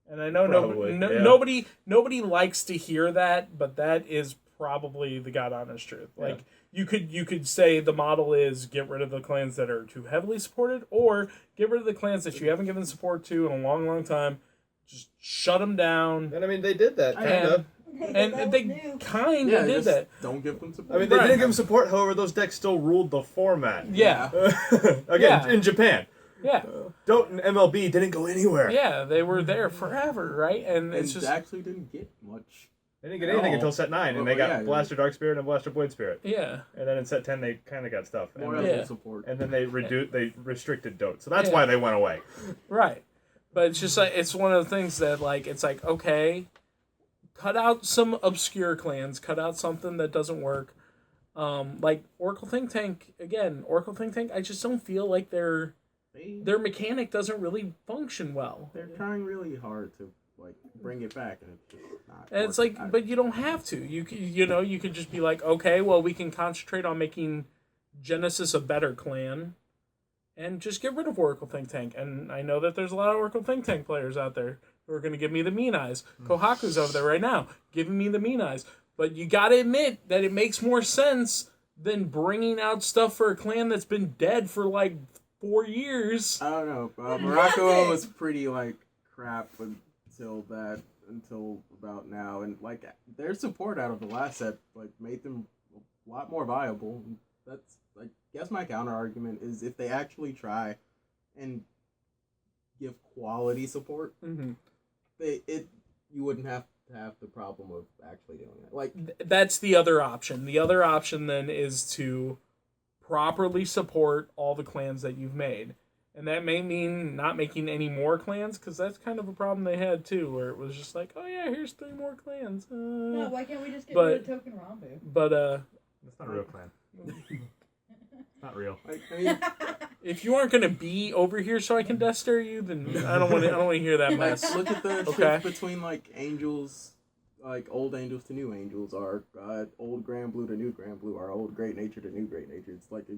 And I know Probably, yeah. nobody likes to hear that, but that is probably the god honest truth. Like, you could say the model is get rid of the clans that are too heavily supported, or get rid of the clans that you haven't given support to in a long, long time. Just shut them down. And I mean, they did that, kind of. And they kind of did that. Don't give them support. I mean, they Right. didn't give them support, however, those decks still ruled the format. Yeah. Again, Yeah. in Japan. Yeah. Don't and MLB didn't go anywhere. Yeah, they were there forever, right? And And it's just... actually didn't get much. They didn't get anything No. until set 9, and Well, they got yeah. Blaster Dark Spirit and Blaster Void Spirit. Yeah. And then in set 10, they kind of got stuff. More And, level Yeah. support. and then they restricted Dote. So that's Yeah. why they went away. Right. But it's just like, it's one of the things that, like, it's like, okay, cut out some obscure clans, cut out something that doesn't work. Like, Oracle Think Tank, again, I just don't feel like their mechanic doesn't really function well. They're trying really hard to like bring it back, and it's just not. And it's working like, out. but you don't have to. You could just be like, okay, well, we can concentrate on making Genesis a better clan, and just get rid of Oracle Think Tank. And I know that there's a lot of Oracle Think Tank players out there who are going to give me the mean eyes. Kohaku's over there right now, giving me the mean eyes. But you got to admit that it makes more sense than bringing out stuff for a clan that's been dead for like 4 years. I don't know. Morocco was pretty like crap until about now, and like their support out of the last set like made them a lot more viable. That's like, I guess my counter argument is if they actually try and give quality support, Mm-hmm. you wouldn't have to have the problem of actually doing it. Like That's the other option. The other option then is to properly support all the clans that you've made. And that may mean not making any more clans, because that's kind of a problem they had too, where it was just like, oh yeah, here's 3 more clans. No, why can't we just get but- rid of Token Rambu? But That's not a real clan. Not real. I mean, if you aren't gonna be over here so I can death stare you, then I don't want to hear that like, mess. look at the Okay. shift between like angels, like old angels to new angels, or old Grand Blue to new Grand Blue, or old Great Nature to new Great Nature. It's like a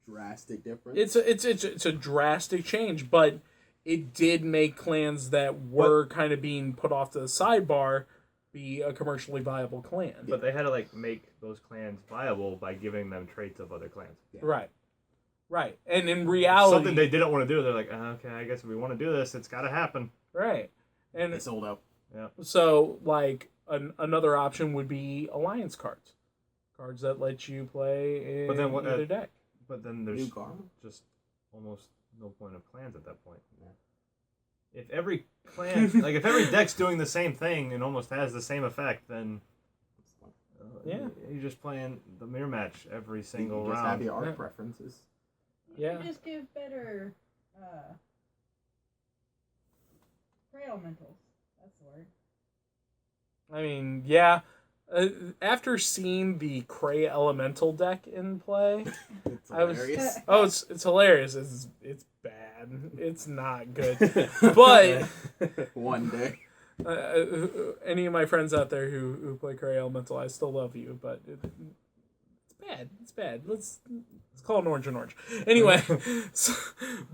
drastic difference. It's a drastic change, but it did make clans that were kind of being put off to the sidebar be a commercially viable clan. But they had to like make those clans viable by giving them traits of other clans. Right. Right. And in reality, Something they didn't want to do. They're like, okay, I guess if we want to do this, it's got to happen. right. And They sold out. Yeah. so, like, another option would be alliance cards. Cards that let you play in But then what- either deck. But then there's New Karma. just almost no point of clans at that point. If every clan, like if every deck's doing the same thing and almost has the same effect, then Yeah. you're just playing the mirror match every You single just have round. your art Yeah. preferences. Yeah. You just give better prey elementals. That's the word. I mean, yeah. After seeing the Cray Elemental deck in play, It's I was- hilarious. oh, it's hilarious. It's bad. It's not good. But One day. any of my friends out there who play Cray Elemental, I still love you, but it's bad. It's bad. Let's call it orange and orange. Anyway,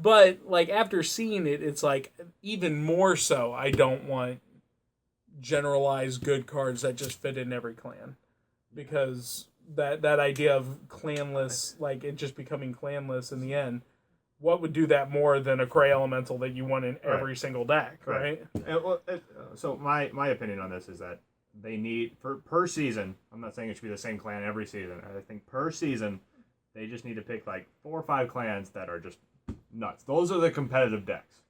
but like after seeing it, it's like even more so. I don't want generalized good cards that just fit in every clan, because that idea of clanless, like it just becoming clanless in the end, what would do that more than a Cray Elemental that you want in every single deck, right? So my opinion on this is that they need, per season, I'm not saying it should be the same clan every season. I think per season, they just need to pick like 4 or 5 clans that are just nuts. Those are the competitive decks.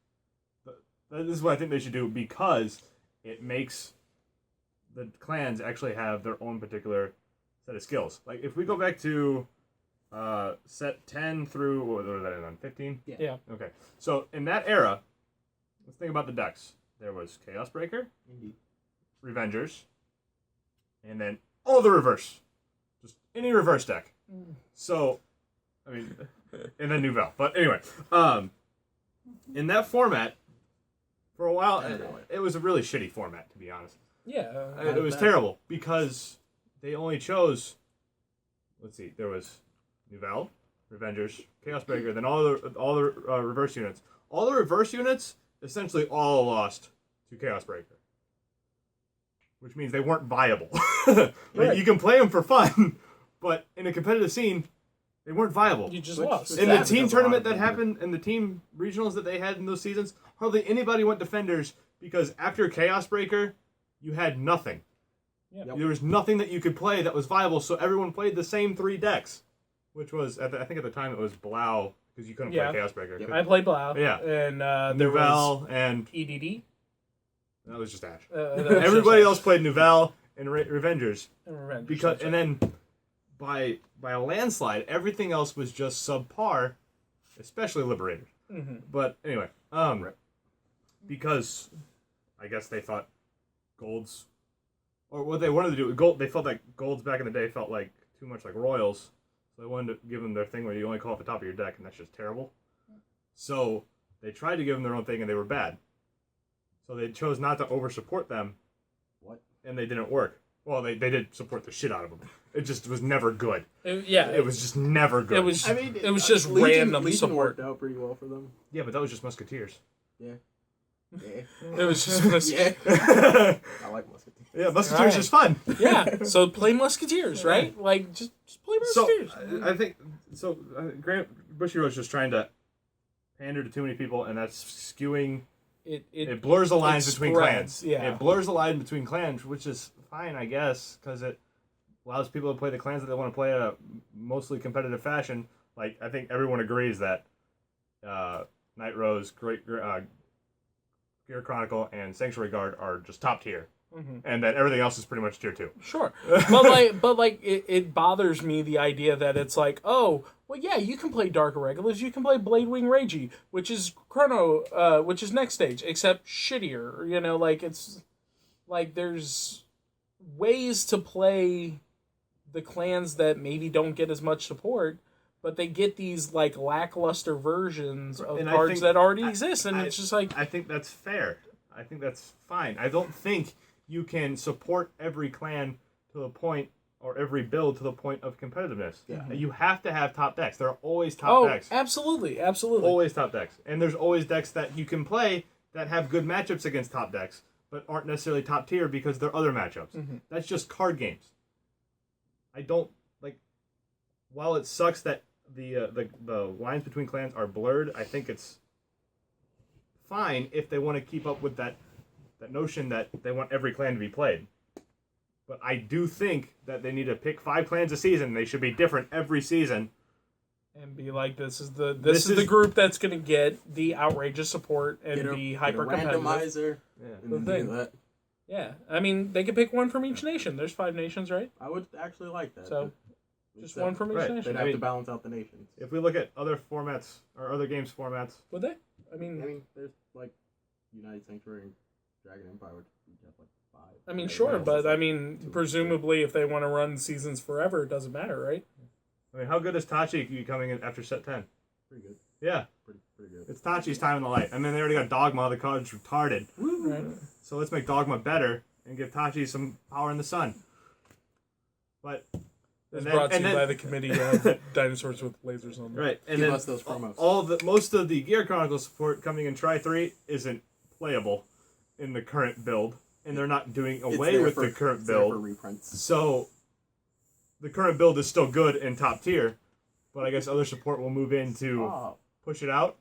This is what I think they should do, because it makes the clans actually have their own particular set of skills. Like if we go back to set 10 through, what was that on, 15? Yeah. Okay. So in that era, let's think about the decks. There was Chaos Breaker, Revengers, and then all the reverse. Just any reverse deck. So, I mean, and then Nouvelle. But anyway, in that format, for a while, it was a really shitty format, to be honest. Yeah. It was terrible, because they only chose, let's see, there was Nouvelle, Revengers, Chaos Breaker, then all the reverse units. All the reverse units essentially all lost to Chaos Breaker, which means they weren't viable. Like, you can play them for fun, but in a competitive scene, they weren't viable. You just lost. In the team tournament that happened, and the team regionals that they had in those seasons, hardly anybody went Defenders, because after Chaos Breaker, you had nothing. Yeah. There was nothing that you could play that was viable, so everyone played the same 3 decks, which was, I think at the time it was Blau, because you couldn't play Chaos Breaker. I played Blau. Yeah. And Nouvelle there was and... EDD. That was just Ash. Everybody else played Nouvelle and Revengers. And And then by a landslide, everything else was just subpar, especially Liberators. Mm-hmm. But anyway, because I guess they thought golds, or what they wanted to do with gold, they felt like golds back in the day felt like too much like royals, so they wanted to give them their thing where you only call at the top of your deck, and that's just terrible. So they tried to give them their own thing, and they were bad. So they chose not to over-support them. What? And they didn't work. Well, they did support the shit out of them. It just was never good. It was just never good. It was just random Legion support. worked out pretty well for them. Yeah, but that was just Musketeers. Yeah. It was just I like Musketeers. Yeah, Musketeers is fun. Yeah, so play Musketeers, right? Like, just play Musketeers. So, I think, Grant Bushyroad's just trying to pander to too many people, and that's skewing... It blurs the lines between clans. Yeah. It blurs the line between clans, which is fine, I guess, because it allows people to play the clans that they want to play in a mostly competitive fashion. Like, I think everyone agrees that Night Rose, Gear Chronicle, and Sanctuary Guard are just top tier. Mm-hmm. And that everything else is pretty much tier 2. Sure. but it bothers me, the idea that it's like, oh, well, yeah, you can play Dark Irregulars, you can play Bladewing Ragi, which is Chrono, which is next stage, except shittier. You know, like, it's like there's ways to play the clans that maybe don't get as much support, but they get these like lackluster versions of cards that already exist, and it's just like, I think that's fair. I think that's fine. I don't think you can support every clan to the point, or every build to the point of competitiveness. Yeah. You have to have top decks. There are always top decks. Absolutely. Always top decks. And there's always decks that you can play that have good matchups against top decks, but aren't necessarily top tier because they're other matchups. Mm-hmm. That's just card games. I don't, like, while it sucks that the lines between clans are blurred, I think it's fine if they want to keep up with that notion that they want every clan to be played. But I do think that they need to pick 5 clans a season. They should be different every season. And be like, this is the group that's going to get the outrageous support and be hyper competitive. Randomizer. That. Yeah, I mean, they could pick one from each nation. There's 5 nations, right? I would actually like that. So, just one from each nation. They'd have to balance out the nations. If we look at other formats, or other games formats... Would they? I mean, there's, like, United Sanctuary and Dragon Empire, which we have, like, 5. I mean, sure, but, I mean, presumably, if they want to run seasons forever, it doesn't matter, right? I mean, how good is Tachi coming in after set 10? Pretty good. Yeah. Pretty good. It's Tachi's time in the light. I mean, they already got Dogma. The card's retarded. Right. So let's make Dogma better and give Tachi some power in the sun. But... It's brought to you by the committee of dinosaurs with lasers on them. Right. And Give then us those promos. Most of the Gear Chronicle support coming in Tri 3 isn't playable in the current build. and they're not doing It's away there with for- the current it's there for build. reprints. So the current build is still good and top tier, but I guess other support will move in to push it out.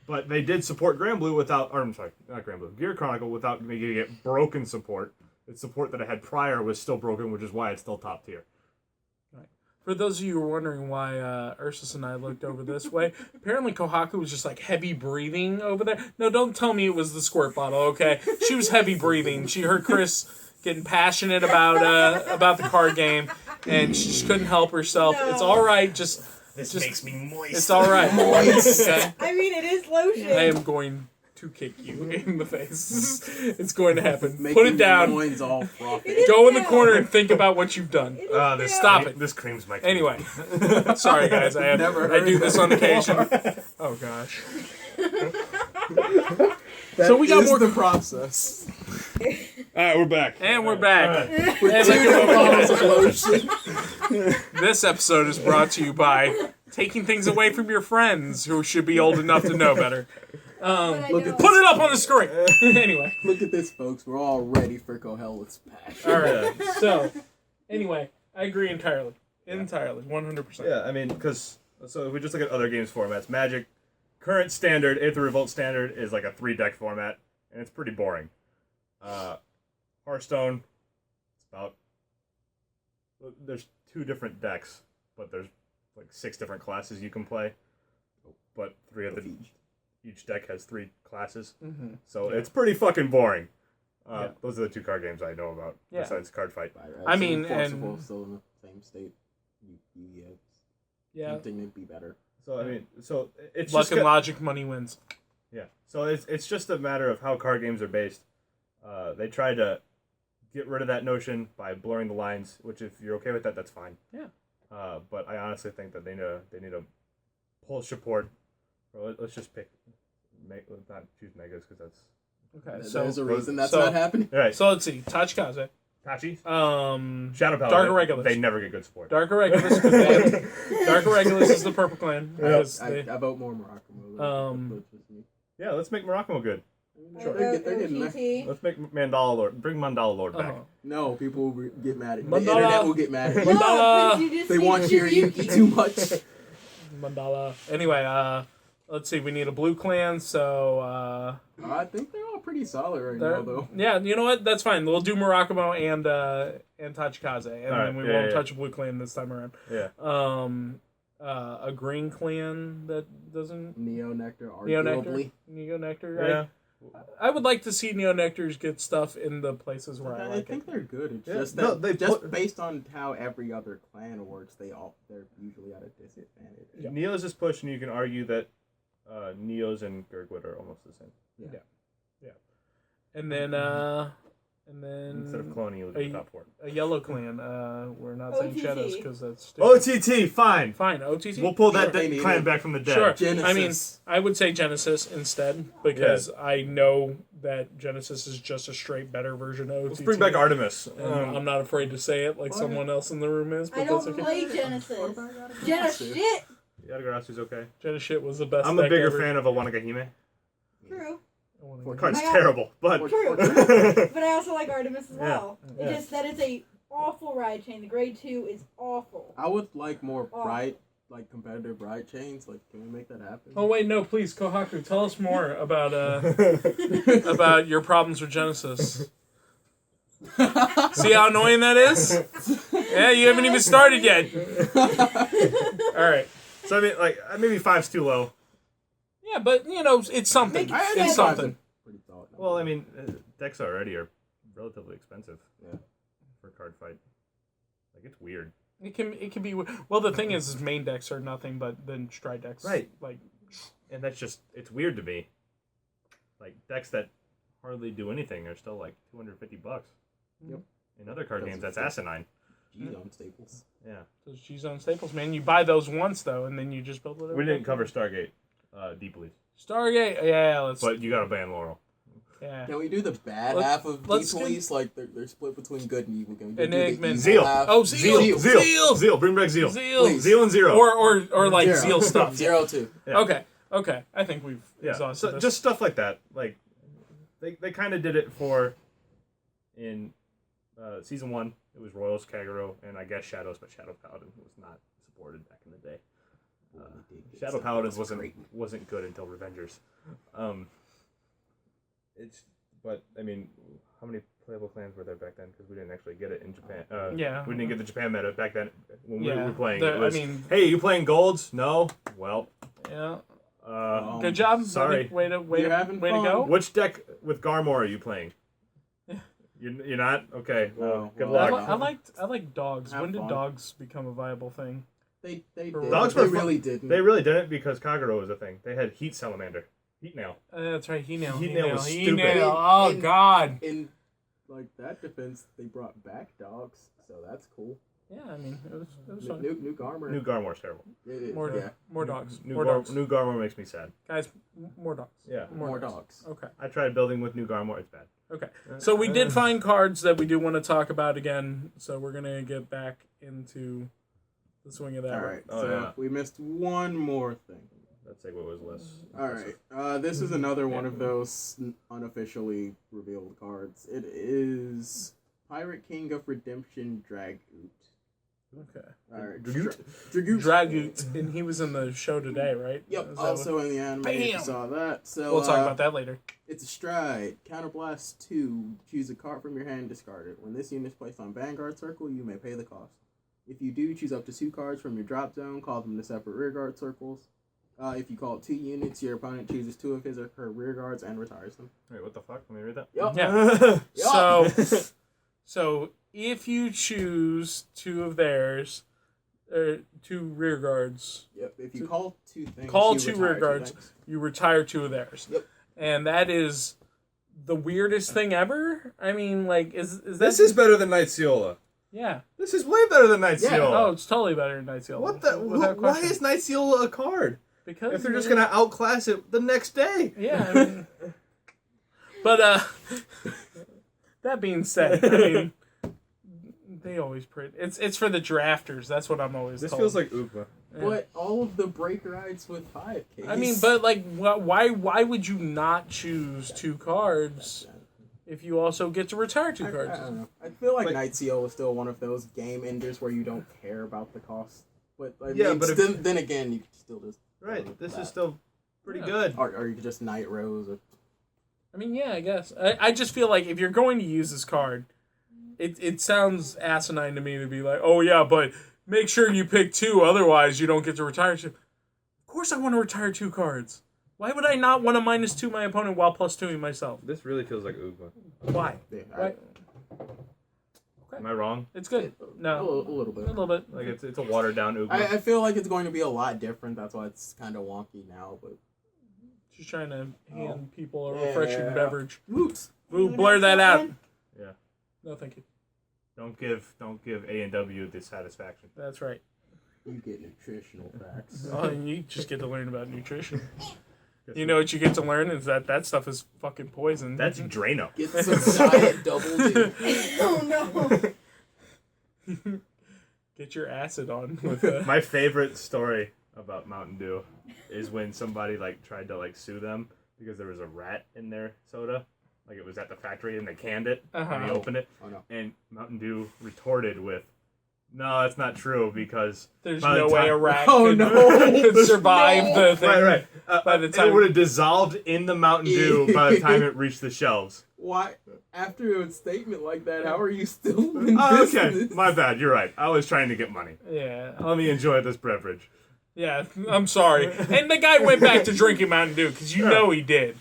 But they did support Granblue without, or I'm sorry, not Granblue, Gear Chronicle without making it broken support. Its support that it had prior was still broken, which is why it's still top tier. For those of you who are wondering why Ursus and I looked over this way, apparently Kohaku was just like heavy breathing over there. No, don't tell me it was the squirt bottle, okay? She was heavy breathing. She heard Chris getting passionate about the card game, and she just couldn't help herself. No. It's all right. This Just- makes me moist. It's all right. Okay? I mean, it is lotion. I am going to kick you in the face. It's going to happen. Making Put it down. loins all frothy. It is Go in the now. corner and think about what you've done. It is This now. Stop it. This cream's my Anyway, sorry guys, I Never do heard this that on occasion. Oh gosh. That we got is more- the process. Alright, we're back. And we're back. With And 2 bottles of lotion. This episode is brought to you by taking things away from your friends who should be old enough to know better. But I Look don't. at Put it up on the screen. Anyway. Look at this, folks. We're all ready for Koheleth's passion. All right. So, anyway, I agree entirely. Entirely. 100%. Yeah, I mean, because, so if we just look at other games formats, Magic, current standard, Aether Revolt standard is like a 3-deck format, and it's pretty boring. Hearthstone, it's about, there's 2 different decks, but there's like 6 different classes you can play, but 3 of the, each deck has 3 classes, so it's pretty fucking boring. Those are the 2 card games I know about, Yeah. besides Cardfight. I mean, Forcible and- still in the same state. Yeah. You think it'd be better? So, I mean, so it's Luck just... and logic, money wins. Yeah, so it's just a matter of how card games are based. They try to get rid of that notion by blurring the lines, which if you're okay with that, that's fine. Yeah. But I honestly think that they need to pull support. Or let's just pick, let's not choose megas because that's Okay, so There's a reason that's so- not happening. all right. so let's see. Tachikaze. Tachi, Dark Shadow Paladin, Regulus. they never get good support. Dark Regulus. Dark Regulus is the purple clan. because I they- vote more Morocco. Yeah, let's make Morocco good. I Sure. vote They're getting there. OTT. Let's make Mandala Lord. Bring Mandala Lord back. Uh-huh. No, people will get mad at me. Mandala. The internet will get mad at No, me. Mandala. because you just They need want Shiryuki too much. Mandala. Anyway, let's see. We need a blue clan, so I think they're all pretty solid right they're- now, though. yeah, you know what? That's fine. We'll do Murakumo and Tachikaze, and All right, then we yeah, won't yeah. touch a blue clan this time around. Yeah. A green clan that doesn't Neo Nectar, Neo Nectar. arguably. Neo Nectar. Yeah. I would like to see Neo Nectars get stuff in the places where I I like think it. they're good. It's Yeah, just that no, they just put- based on how every other clan works, they're usually at a disadvantage. Yeah. Neo's is pushed, and you can argue that Neos and Gurgwood are almost the same. And then Instead of cloning, you look at the top 4. a yellow clan. We're not saying OTT. shadows because that's stupid. OTT, fine. Fine. OTT. We'll pull that Sure, they need clan it. back from the dead. Sure. Genesis. I mean, I would say Genesis instead because I know that Genesis is just a straight better version of OTT. Let's bring back Artemis. And I'm not afraid to say it like someone else in the room is, but I that's don't okay. play Genesis. What about Yatagarasu? Genesis shit. Yatagarasu's okay. Genesis shit was the best. I'm a deck bigger ever. fan of Awanagahime. True. The card's I got- terrible, but True. But I also like Artemis as well. Yeah. It just that is a awful ride chain. The grade 2 is awful. I would like more Oh. bright, like competitive bright chains. Like, can we make that happen? Oh wait, no, please, Kohaku, tell us more about about your problems with Genesis. See how annoying that is? Yeah, you haven't even started yet. All right. so I mean, like maybe 5's too low. Yeah, but you know, it's something. Make it It's seven. something. Pretty solid. Well, I mean, decks already are relatively expensive. Yeah. For card fight, like it's weird. It can be. Well, the thing is main decks are nothing but then stride decks. Right. Like, And that's just it's weird to me. Like decks that hardly do anything are still like $250. Yep. In other card games, that's asinine. G-Zone staples. Yeah. those G-Zone staples, man. You buy those once though, and then you just build it. We didn't cover Stargate deeply, Stargate. Yeah, let's. but you got to ban Laurel. Yeah. Can we do the bad Let's- half of let's Deep Police? Like, they're split between good and evil. Can we do the Enigma. evil Zeal. half? Oh, Zeal. Zeal. Bring back Zeal. Zeal. Please. Zeal and Zero. Or like Zero. Zeal stuff. 0-2. Yeah. Okay. I think we've Yeah, exhausted so this. just stuff like that. Like, they kind of did it for in season 1, it was Royals, Kagero, and I guess Shadows, but Shadow Paladin was not supported back in the day. Shadow Paladins wasn't good until Revengers. But I mean, how many playable clans were there back then? Because we didn't actually get it in Japan. We didn't get the Japan meta back then when we were playing. It was, hey, you playing golds? No. Well. Yeah. Good job. Sorry. Way to go. Which deck with Garmor are you playing? You're not? Okay. Well, good luck. I like dogs. When did dogs become a viable thing? They did. Dogs they really didn't. They really didn't because Kagero was a thing. They had Heat Salamander. Heat Nail. That's right. Heat Nail was stupid. Oh, God. In like that defense, they brought back dogs, so that's cool. Yeah, I mean, it was fun. New Garmor. New Garmor's terrible. It is, more dogs. New dogs. New Garmor makes me sad. Guys, more dogs. Yeah. More dogs. Okay. I tried building with New Garmor. It's bad. Okay. So we did find cards that we do want to talk about again, so we're going to get back into the swing of that. All right. We missed one more thing. That segue was less. All right. This is another one of those unofficially revealed cards. It is Pirate King of Redemption Dragoot. Okay. All right. Dragoot. And he was in the show today, right? Yep. Also in the anime, you saw that. So we'll talk about that later. It's a stride. Counterblast 2. Choose a card from your hand, discard it. When this unit is placed on Vanguard Circle, you may pay the cost. If you do, choose up to 2 cards from your drop zone. Call them to separate rearguard circles. If you call 2 units, your opponent chooses 2 of his or her rear guards and retires them. Wait, what the fuck? Let me read that. Yep. Yeah. So if you choose 2 of theirs, 2 rear guards. Yep. If you call 2 things, call you 2 retire rear guards, you retire 2 of theirs. Yep. And that is the weirdest thing ever. I mean, like, is that? This is better than Night Seola. Yeah. This is way better than Night Seola. Oh, it's totally better than Night Seola. What the? Why is Night Seola a card? Because if they're just gonna outclass it the next day. Yeah. I mean, but that being said, I mean, they always print. It's for the drafters. That's what I'm always. This told. feels like Upa. Yeah. But all of the break rides with 5Ks. I mean, but like, why would you not choose 2 cards if you also get to retire 2 cards? I don't know. I feel like Night Seal is still one of those game enders where you don't care about the cost. But I mean, but then again, you can still just this is still pretty good. Or you could just Night Rose. I mean, yeah, I guess. I just feel like if you're going to use this card, it sounds asinine to me to be like, oh yeah, but make sure you pick 2, otherwise you don't get to retire 2. Of course I want to retire 2 cards. Why would I not want to -2 my opponent while +2ing myself? This really feels like Upa. Why? Yeah, Why? Am I wrong? It's good. No. A little bit. A little bit. Like it's a watered down Upa. I feel like it's going to be a lot different. That's why it's kind of wonky now. But Just trying to hand people a refreshing beverage. Oops. Ooh, blur that out. Yeah. No, thank you. Don't give A&W the satisfaction. That's right. You get nutritional facts. Oh, and you just get to learn about nutrition. You know what you get to learn is that stuff is fucking poison. That's Drano. Get some diet double D. Oh no! Get your acid on with My favorite story about Mountain Dew is when somebody tried to sue them because there was a rat in their soda. Like it was at the factory and they canned it and they opened it. Oh no. And Mountain Dew retorted with, "No, that's not true because there's by the no way time- a rat no. could survive the thing. Right. By the time it would have dissolved in the Mountain Dew by the time it reached the shelves." Why? After a statement like that, how are you still in Oh, business? okay. My bad. You're right. I was trying to get money. Yeah. Let me enjoy this beverage. Yeah, I'm sorry. And the guy went back to drinking Mountain Dew because you know he did.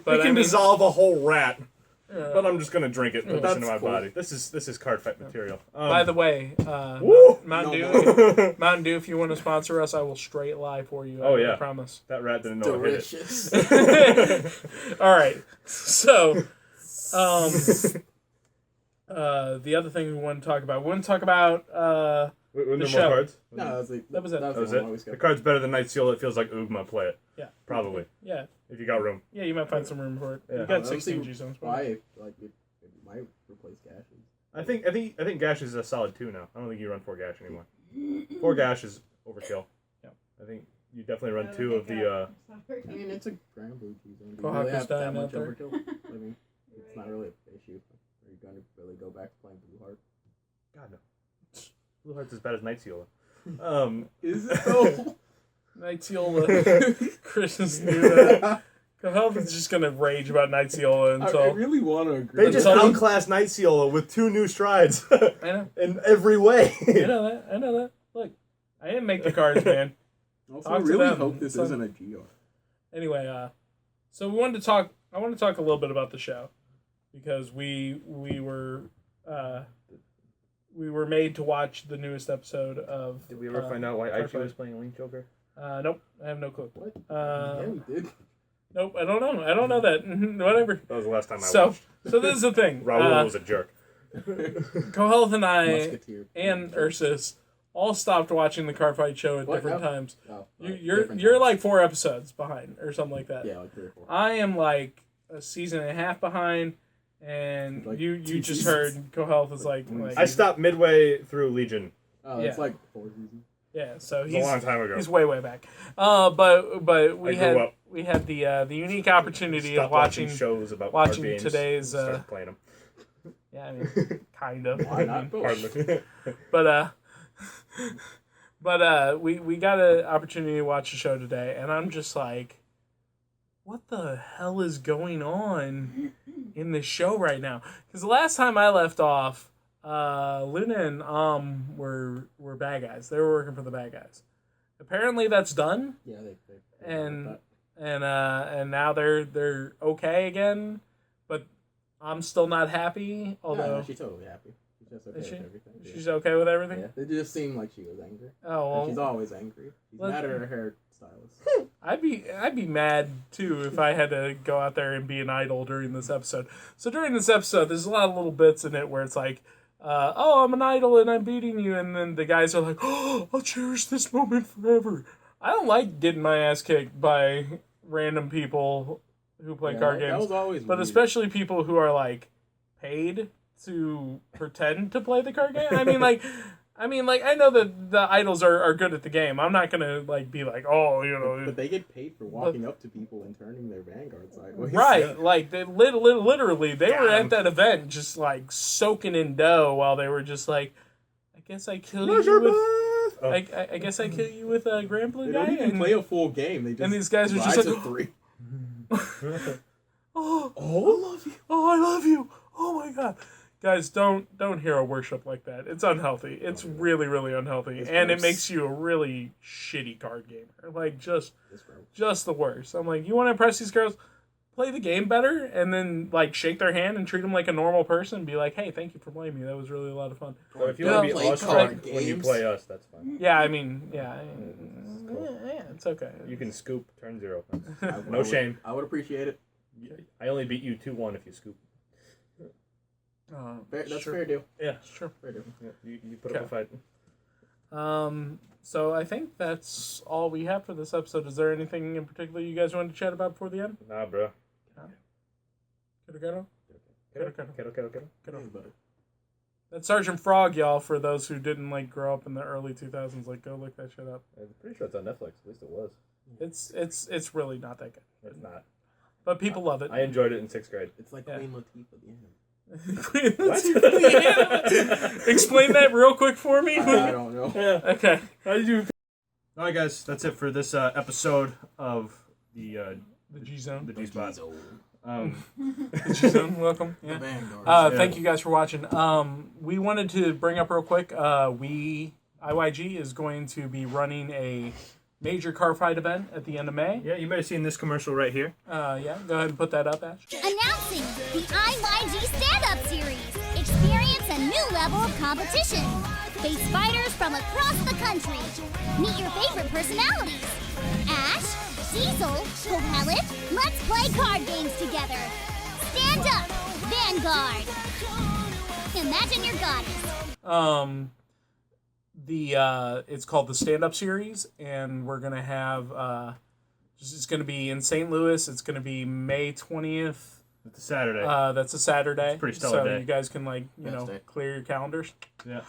But I can dissolve a whole rat, but I'm just gonna drink it and put this into my cool. body. This is CARDFIGHT material. By the way, Woo! Mountain Dew, if you want to sponsor us, I will straight lie for you. I promise. That rat didn't know it hit Delicious. All right. So, the other thing we want to talk about. Were there The more show. cards? No, that was it. That was it. That was the one I always it. got. The card's better than Night Seal. It feels like Ugma. Play it. Yeah. Probably. Yeah. If you got room. Yeah, you might find some room for it. Yeah. You got Let's 16 see G zones. Why? It might replace gashes. I think Gash is a solid 2 now. I don't think you run 4 Gash anymore. 4 Gash is overkill. Yeah. I think you definitely run 2 of the. I mean, it's a Grand Blue G zone. Do you Kohaku's really have that dying much out there. overkill? I mean, it's not really an issue. gonna really go back to playing Blue Heart? God, no. Blue Heart's as bad as Night Seal. Is it though? Nightiola. Christmas knew that. Health is just gonna rage about Nightiola until I really want to agree. They just outclassed Night Seal with 2 new strides. I know. In every way. I know that. Look, I didn't make the cards, man. Also, I really hope this isn't a GR. Anyway, so I want to talk a little bit about the show because we were made to watch the newest episode of. Did we ever find out why Aichi was playing Link Joker? Nope, I have no clue. What? Yeah, we did. Nope, I don't know. I don't know that. Whatever. That was the last time I watched. So this is the thing. Raul was a jerk. Kohealth and I Musketeer. and Ursus all stopped watching the CARDFIGHT show at different times. Oh, You're like 4 episodes behind or something like that. Yeah, like 3 or 4. I am like a season and a half behind, and like you 2 just seasons. heard Kohealth is like I stopped midway through Legion. Oh, it's Yeah. like 4 seasons. yeah. So It was a long time ago. he's way back. But we I grew up. we had the unique opportunity Stopped of watching shows about watching card games, today's, started playing them. yeah, I mean, kind of. Why not both? Hardly. But we got an opportunity to watch the show today, and I'm just like, what the hell is going on in this show right now? Because the last time I left off, Luna and were bad guys. They were working for the bad guys. Apparently that's done, Yeah, they and now they're okay again. But I'm still not happy. Although no, she's totally happy. She's just okay Is she? with everything. Yeah. she's okay with everything. Yeah, it just seemed like she was angry. Oh well, And she's always angry. She's Let- mad at her hairstylist. I'd be mad too if I had to go out there and be an idol during this episode. So during this episode, there's a lot of little bits in it where it's like, oh, I'm an idol and I'm beating you, and then the guys are like, oh, I'll cherish this moment forever. I don't like getting my ass kicked by random people who play card That games, was always but weird. especially people who are like paid to pretend to play the card game. I mean, like I know that the idols are good at the game. I'm not gonna like be like, oh, you know. But they get paid for walking up to people and turning their Vanguard sideways. Right, like they literally they were Damn. at that event just like soaking in dough while they were just like, I guess I kill you with I guess I kill you with a Grand Blue They guy. don't even and, play a full game. They just and these guys are just ride like, to 3. oh, I love you. Oh, I love you. Oh my god. Guys, don't hero worship like that. It's unhealthy. It's really, really unhealthy. It's and it gross. makes you a really shitty card gamer. Like It's gross. just the worst. I'm like, you want to impress these girls? Play the game better, and then like shake their hand and treat them like a normal person. And be like, hey, thank you for playing me. That was really a lot of fun. So if you Yeah, want to be play awestruck card when you games. play us, that's fine. Yeah, I mean, yeah, Cool. yeah, it's okay. You can scoop, turn 0. I No shame. I would appreciate it. I only beat you 2-1 if you scoop. That's sure. fair deal. Yeah. Sure. Fair deal. Yeah, you put up a fight. So I think that's all we have for this episode. Is there anything in particular you guys wanted to chat about before the end? Nah, bro. Kiddo? Hey, buddy. That's Sergeant Frog, y'all, for those who didn't like grow up in the early 2000s. Like, go look that shit up. I'm pretty sure it's on Netflix. At least it was. It's really not that good. It's not. But people love it. I enjoyed it in 6th grade. It's like Yeah. Queen Latifah. Yeah. Explain that real quick for me. I don't know. Okay. How did you? All right, guys. That's it for this episode of the The G Zone. the G Spot. The G Zone. Welcome. The Yeah. Vanguard. Thank you guys for watching. We wanted to bring up real quick. IYG is going to be running a major car fight event at the end of May. Yeah, you might have seen this commercial right here. Yeah. Go ahead and put that up, Ash. Announcing the IYG Stand-Up Series. Experience a new level of competition. Face fighters from across the country. Meet your favorite personalities. Ash, Diesel, Cohellet, let's play card games together. Stand up, Vanguard. Imagine your goddess. It's called the Stand Up Series, and we're gonna have it's gonna be in St. Louis. It's gonna be May 20th. It's a Saturday. That's a Saturday. It's a pretty stellar so day. you guys can Best day. clear your calendars. yeah.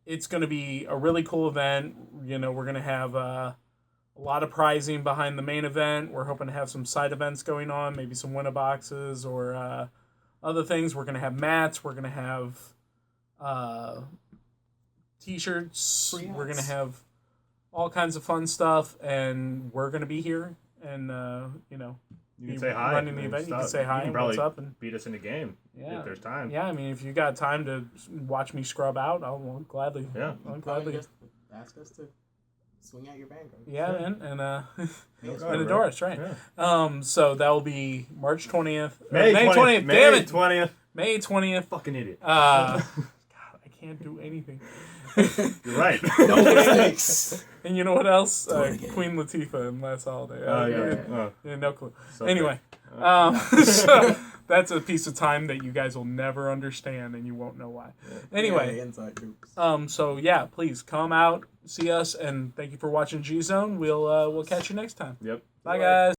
It's gonna be a really cool event. We're gonna have a lot of prizing behind the main event. We're hoping to have some side events going on, maybe some winner boxes or other things. We're gonna have mats. We're gonna have t-shirts. Free We're gonna hats. have all kinds of fun stuff, and we're gonna be here. And you know, You can be say hi. running the and event. You can stuff. say hi You and can what's probably up, and beat us in the game yeah, if there's time. yeah. I mean, if you got time to watch me scrub out, I'll gladly. Yeah. I'll Probably gladly. just ask us to swing out your Vanguard. Yeah, man, and Hey, it's and adore us, right? Yeah. So that will be March 20th. May 20th. Damn May it. 20th. May 20th. Fucking idiot. God, I can't do anything. You're right. No mistakes. And you know what else? Do it again. Queen Latifah and Last Holiday. Oh, yeah. yeah. Oh, Yeah, no clue. so Anyway, so that's a piece of time that you guys will never understand, and you won't know why. Anyway, Yeah, inside hoops. so yeah, please come out, see us, and thank you for watching G Zone. We'll catch you next time. Yep. Bye, guys.